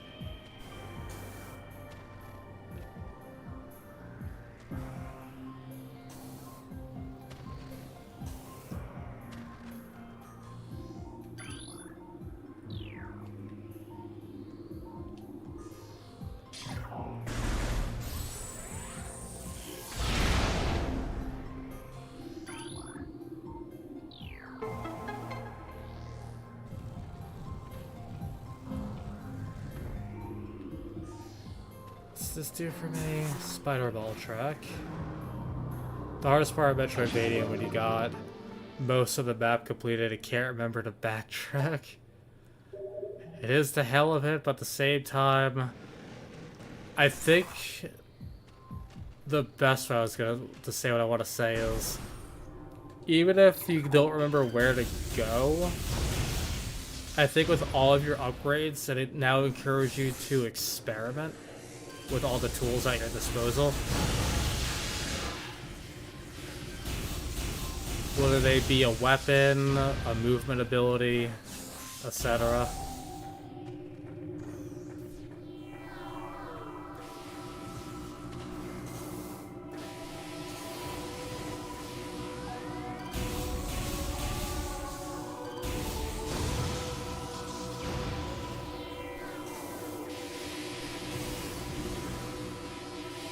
This do for me? Spider ball track. The hardest part of Metroidvania when you got most of the map completed and can't remember to backtrack. It is the hell of it, but at the same time, I think the best way I was going to say what I want to say is, even if you don't remember where to go, I think with all of your upgrades, that it now encourages you to experiment with all the tools at your disposal. Whether they be a weapon, a movement ability, etc.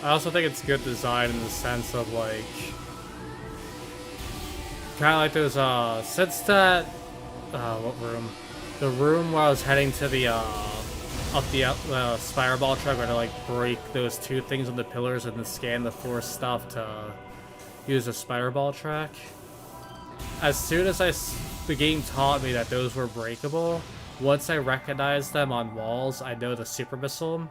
I also think it's good design in the sense of like, kind of like those since that what room? The room where I was heading to the up the spiral ball track where to like break those two things on the pillars and then scan the four stuff to use a spider ball track. As soon as the game taught me that those were breakable, once I recognized them on walls, I know the super missile.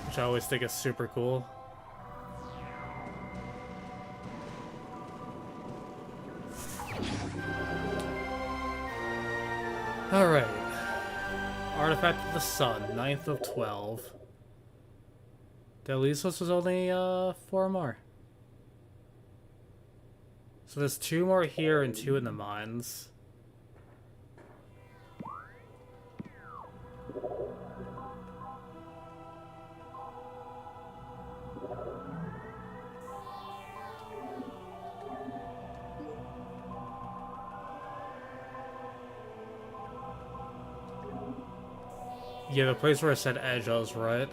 Which I always think is super cool. Alright. Artifact of the Sun, 9th of 12. At least this was only 4 more. So there's 2 more here and 2 in the mines. Yeah, the place where I said edge, I was right.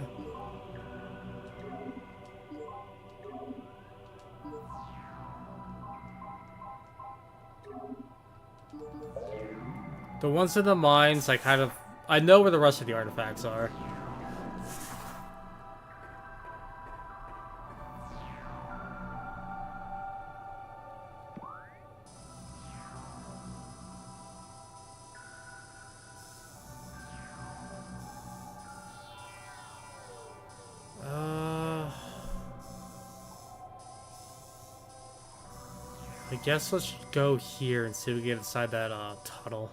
The ones in the mines, I know where the rest of the artifacts are. I guess let's go here and see if we get inside that tunnel.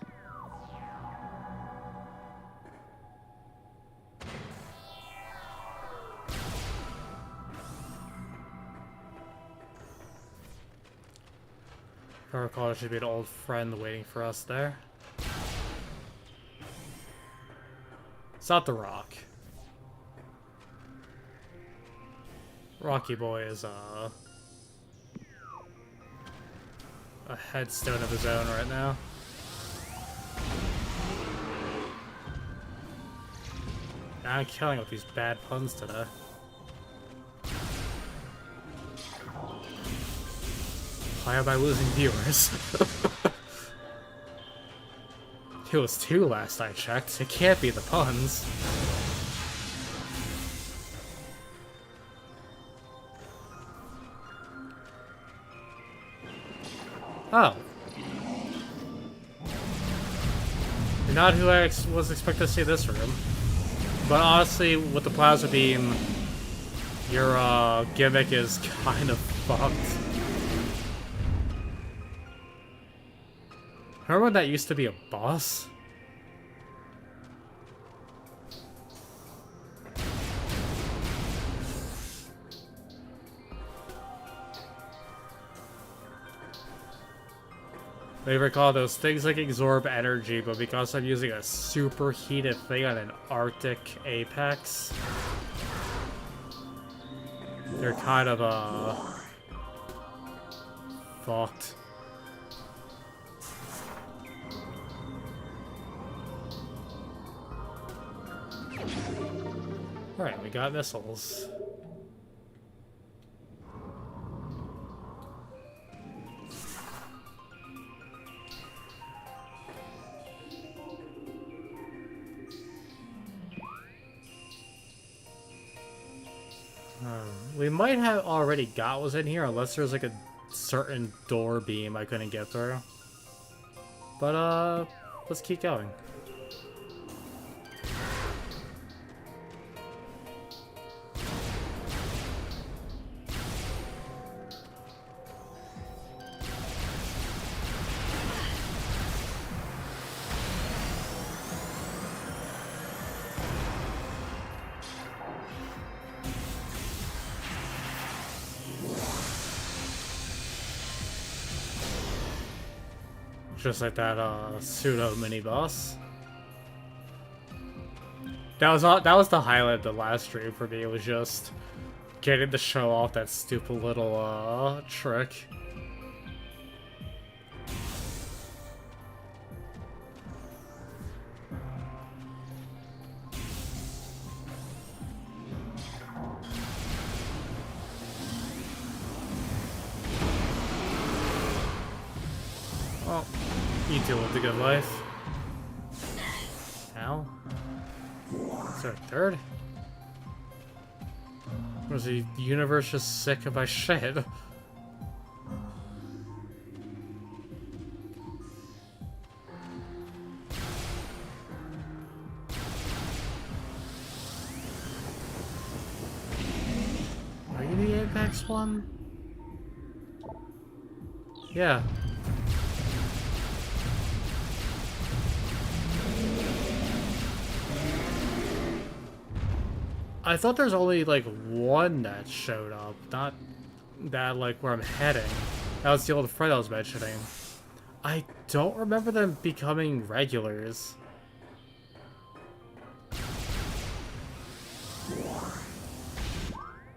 If I recall, there should be an old friend waiting for us there. It's not the rock. Rocky Boy is a headstone of his own right now. I'm killing with these bad puns today. Why am I losing viewers? It was 2 last I checked. It can't be the puns. Oh. You're not who I was expecting to see this room. But honestly, with the plasma beam, your gimmick is kind of fucked. Remember when that used to be a boss? They recall those things like absorb energy, but because I'm using a superheated thing on an Arctic apex, they're kind of fucked. Alright, we got missiles. We might have already got what's in here, unless there's like a certain door beam I couldn't get through. But, let's keep going. Just like that, pseudo mini-boss. That was the highlight of the last stream for me. It was just getting to show off that stupid little trick. Well, you deal with the good life. Ow. Is there a third? Or is the universe just sick of my shit? Are you the Apex one? Yeah. I thought there's only like one that showed up, not that like where I'm heading. That was the old friend I was mentioning. I don't remember them becoming regulars.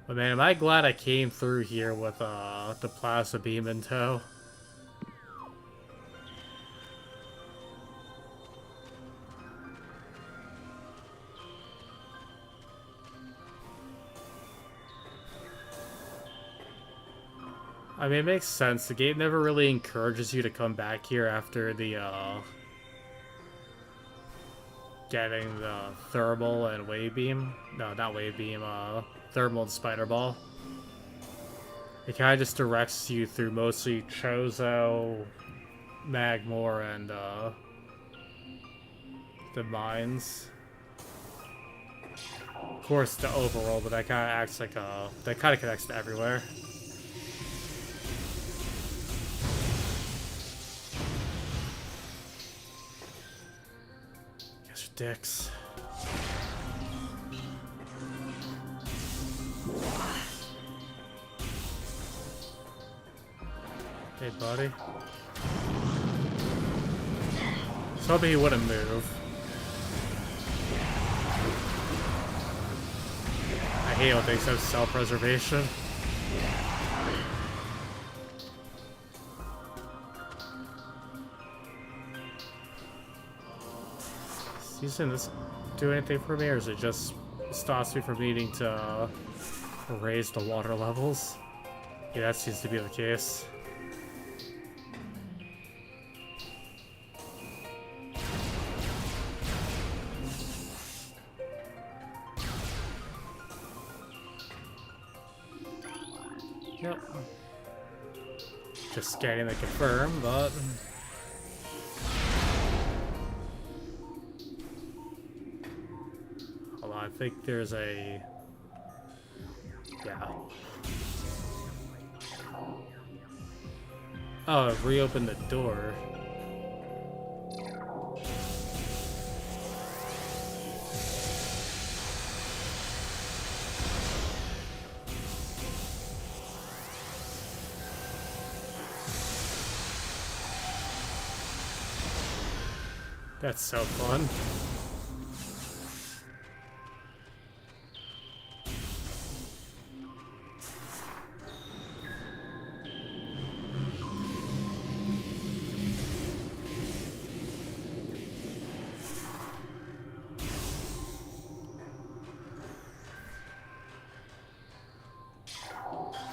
But man, am I glad I came through here with the plasma beam in tow. I mean, it makes sense. The game never really encourages you to come back here after the, getting the thermal and wave beam. No, not wave beam, thermal and spider ball. It kind of just directs you through mostly Chozo, Magmore, and, the mines. Of course, the overworld, but that kind of acts like a... that kind of connects to everywhere. Dicks. Hey, buddy. I was hoping he wouldn't move. I hate when things have self-preservation. Doesn't this do anything for me, or is it just stops me from needing to raise the water levels? Yeah, that seems to be the case. Yep. Just scanning to confirm, but... I think there's a... yeah. Oh, it reopened the door. That's so fun.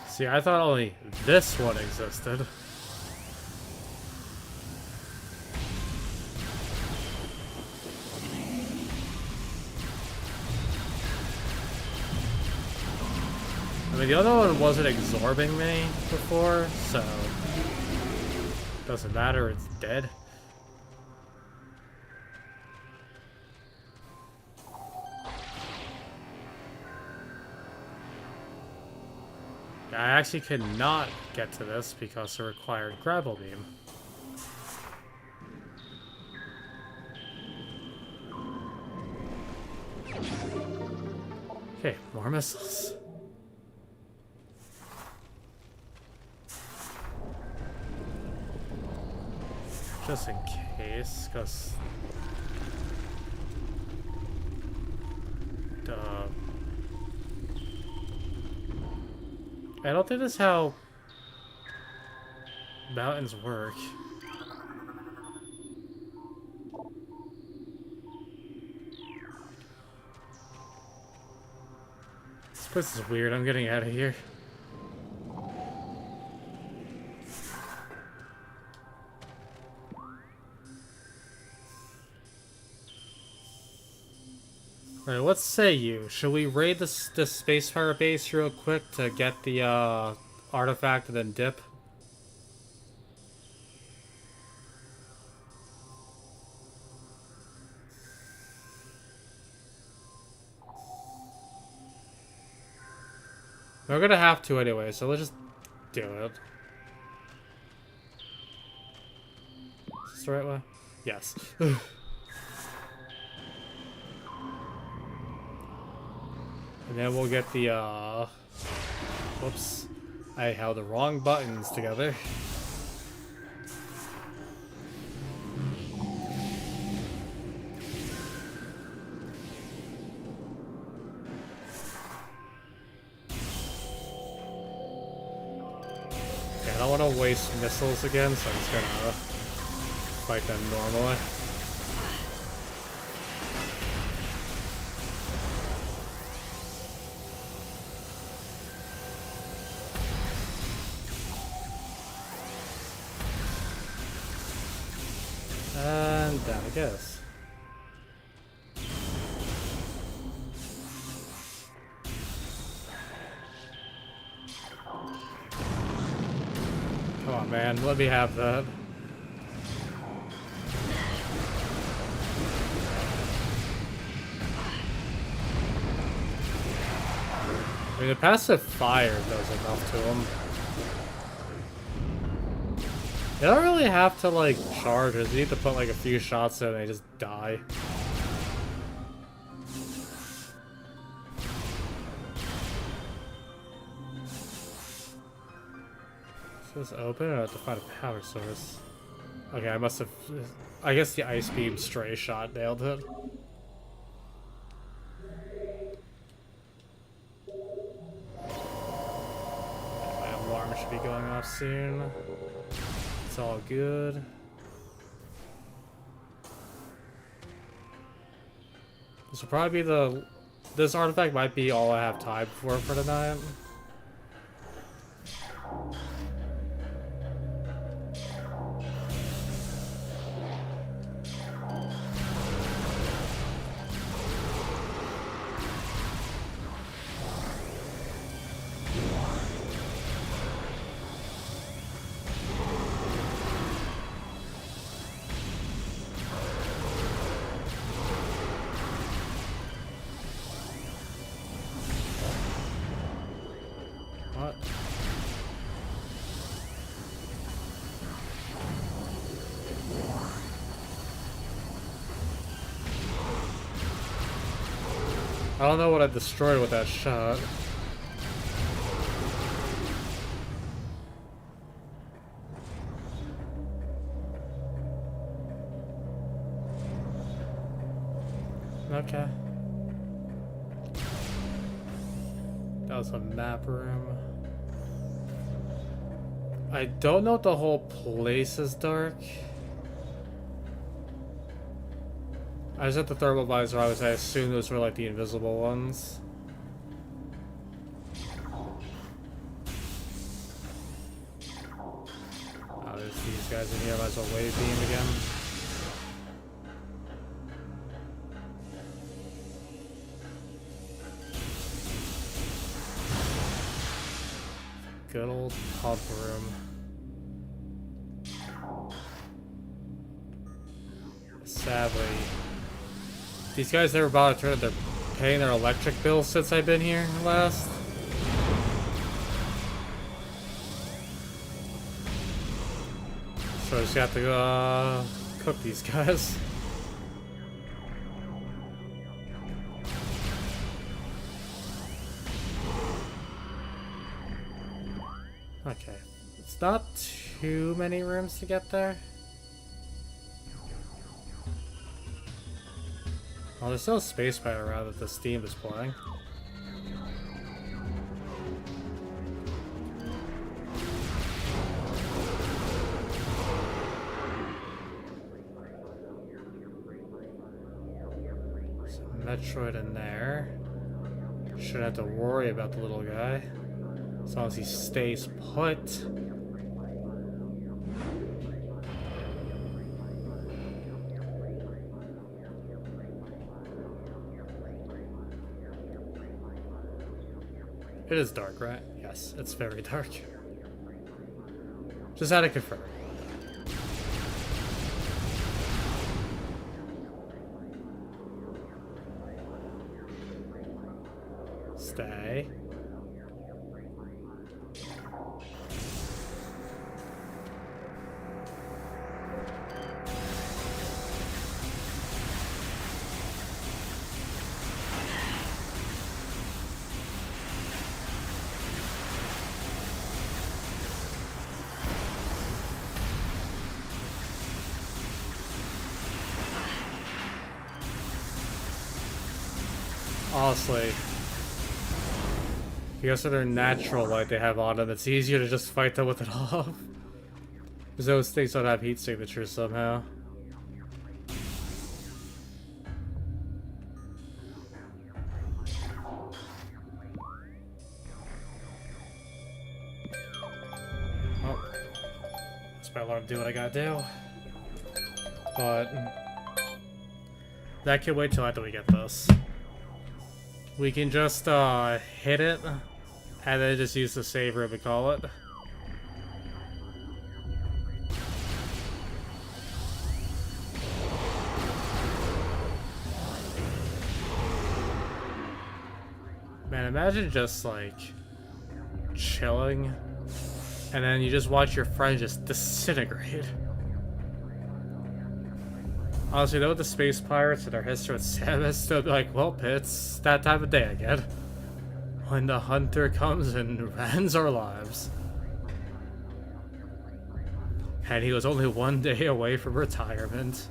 See, I thought only this one existed. I mean, the other one wasn't absorbing me before, so... doesn't matter, it's dead. I actually could not get to this because it required grapple beam. Okay, more missiles. Just in case, because... I don't think that's how mountains work. This place is weird. I'm getting out of here. Alright, what say you? Should we raid this space pirate base real quick to get the artifact and then dip? We're gonna have to anyway, so let's just do it. Is this the right way? Yes. And then we'll get the, whoops. I held the wrong buttons together. Okay, I don't want to waste missiles again, so I'm just gonna fight them normally. And down it goes. Come on, man. Let me have that. I mean, the passive fire does enough to him. You don't really have to, like, charge. You need to put, like, a few shots in and they just die. Is this open or I have to find a power source? Okay, I must have... I guess the ice beam stray shot nailed it. My alarm should be going off soon. It's all good. This will probably be the... This artifact might be all I have time for tonight. What? I don't know what I destroyed with that shot. Okay. That was a map room. I don't know if the whole place is dark. I was at the thermal visor, I assumed those were like the invisible ones. Oh, there's these guys in here, might as well wave beam again. Good old pub room. Sadly, these guys never bothered to they're paying their electric bills since I've been here last. So I just have to cook these guys. Okay, it's not too many rooms to get there. Oh, there's still a space pirate around that the steam is playing. Metroid in there. Shouldn't have to worry about the little guy. As long as he stays put. It is dark, right? Yes, it's very dark. Just had to confirm. Stay. Honestly, because of their natural light they have on them, it's easier to just fight them with it off. Because those things don't have heat signatures somehow. Oh. That's my alarm to do what I gotta do. But that can wait till after we get this. We can just hit it and then just use the save room to call it. Man, imagine just like chilling and then you just watch your friend just disintegrate. Honestly, though, with the space pirates and their history with Samus, they'll be like, well, it's that time of day again. When the hunter comes and ends our lives. And he was only one day away from retirement.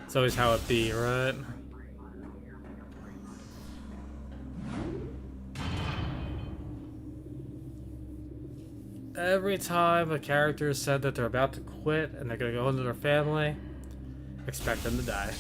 It's always how it be, right? Every time a character said that they're about to quit and they're gonna go into their family, expect them to die.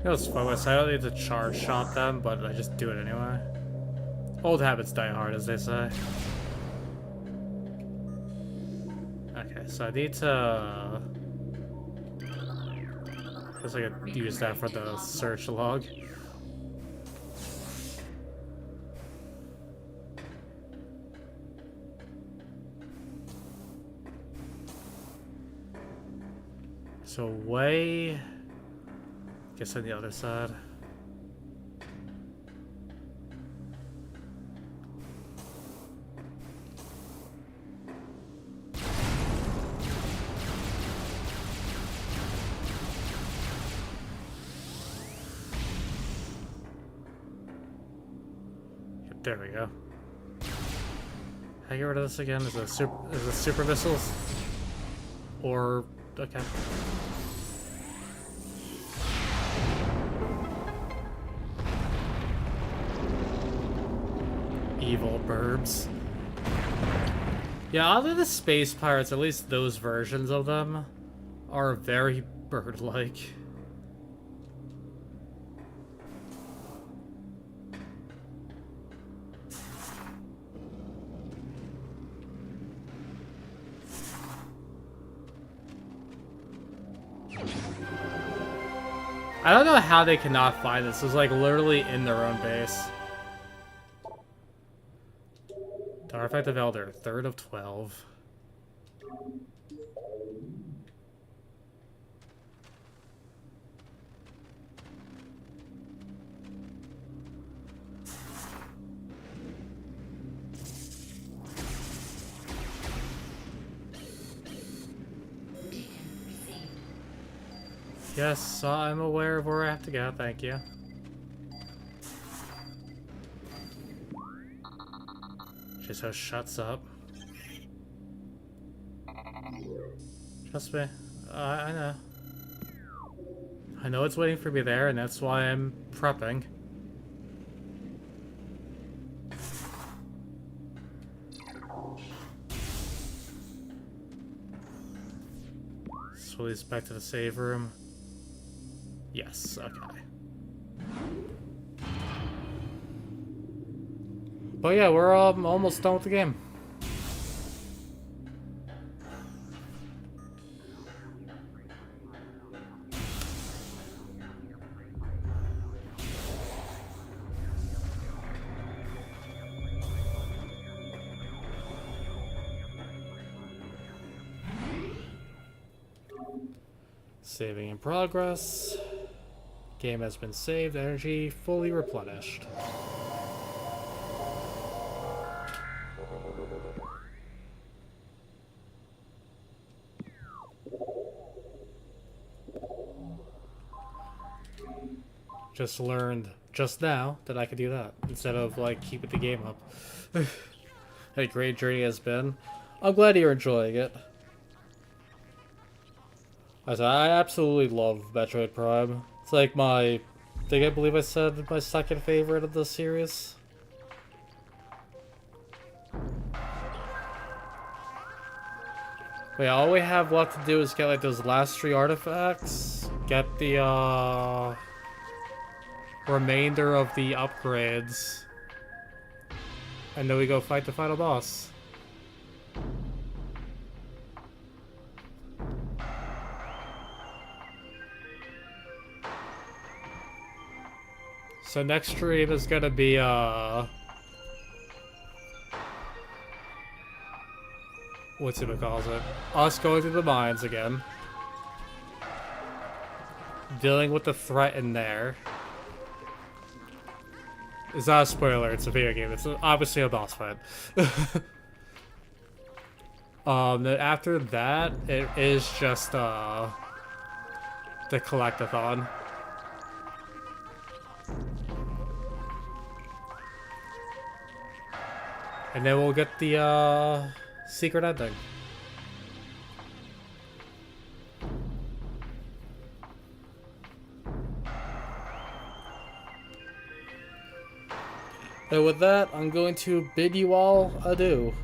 It was focus. I don't need to charge shot them, but I just do it anyway. Old habits die hard, as they say. Okay, so I need to... I guess I could use that for the search log. So way... Guess on the other side. Yep, there we go. How do I get rid of this again? Is it super missiles? Or okay. Evil burbs. Yeah, other the space pirates, at least those versions of them, are very bird-like. I don't know how they cannot find this. It's like literally in their own base. Artifact of Elder, 3rd of 12. Yes, I'm aware of where I have to go, thank you. She so shuts up. Trust me, I know. I know it's waiting for me there, and that's why I'm prepping. So he's back to the save room. Yes, okay. But yeah, we're almost done with the game. Saving in progress. Game has been saved, energy fully replenished. Just learned just now that I could do that instead of like keeping the game up. A great journey has been. I'm glad you're enjoying it. I absolutely love Metroid Prime. It's like my, I believe I said my second favorite of the series. Wait, all we have left to do is get like those last 3 artifacts, get the remainder of the upgrades, and then we go fight the final boss. So next stream is gonna be what's it calls it? Us going through the mines again. Dealing with the threat in there. It's not a spoiler, it's a video game. It's obviously a boss fight. Then after that, it is just the collectathon. And then we'll get the secret ending. And with that, I'm going to bid you all adieu.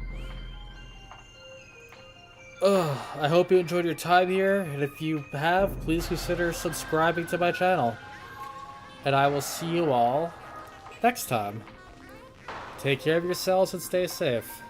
I hope you enjoyed your time here, and if you have, please consider subscribing to my channel. And I will see you all next time. Take care of yourselves and stay safe.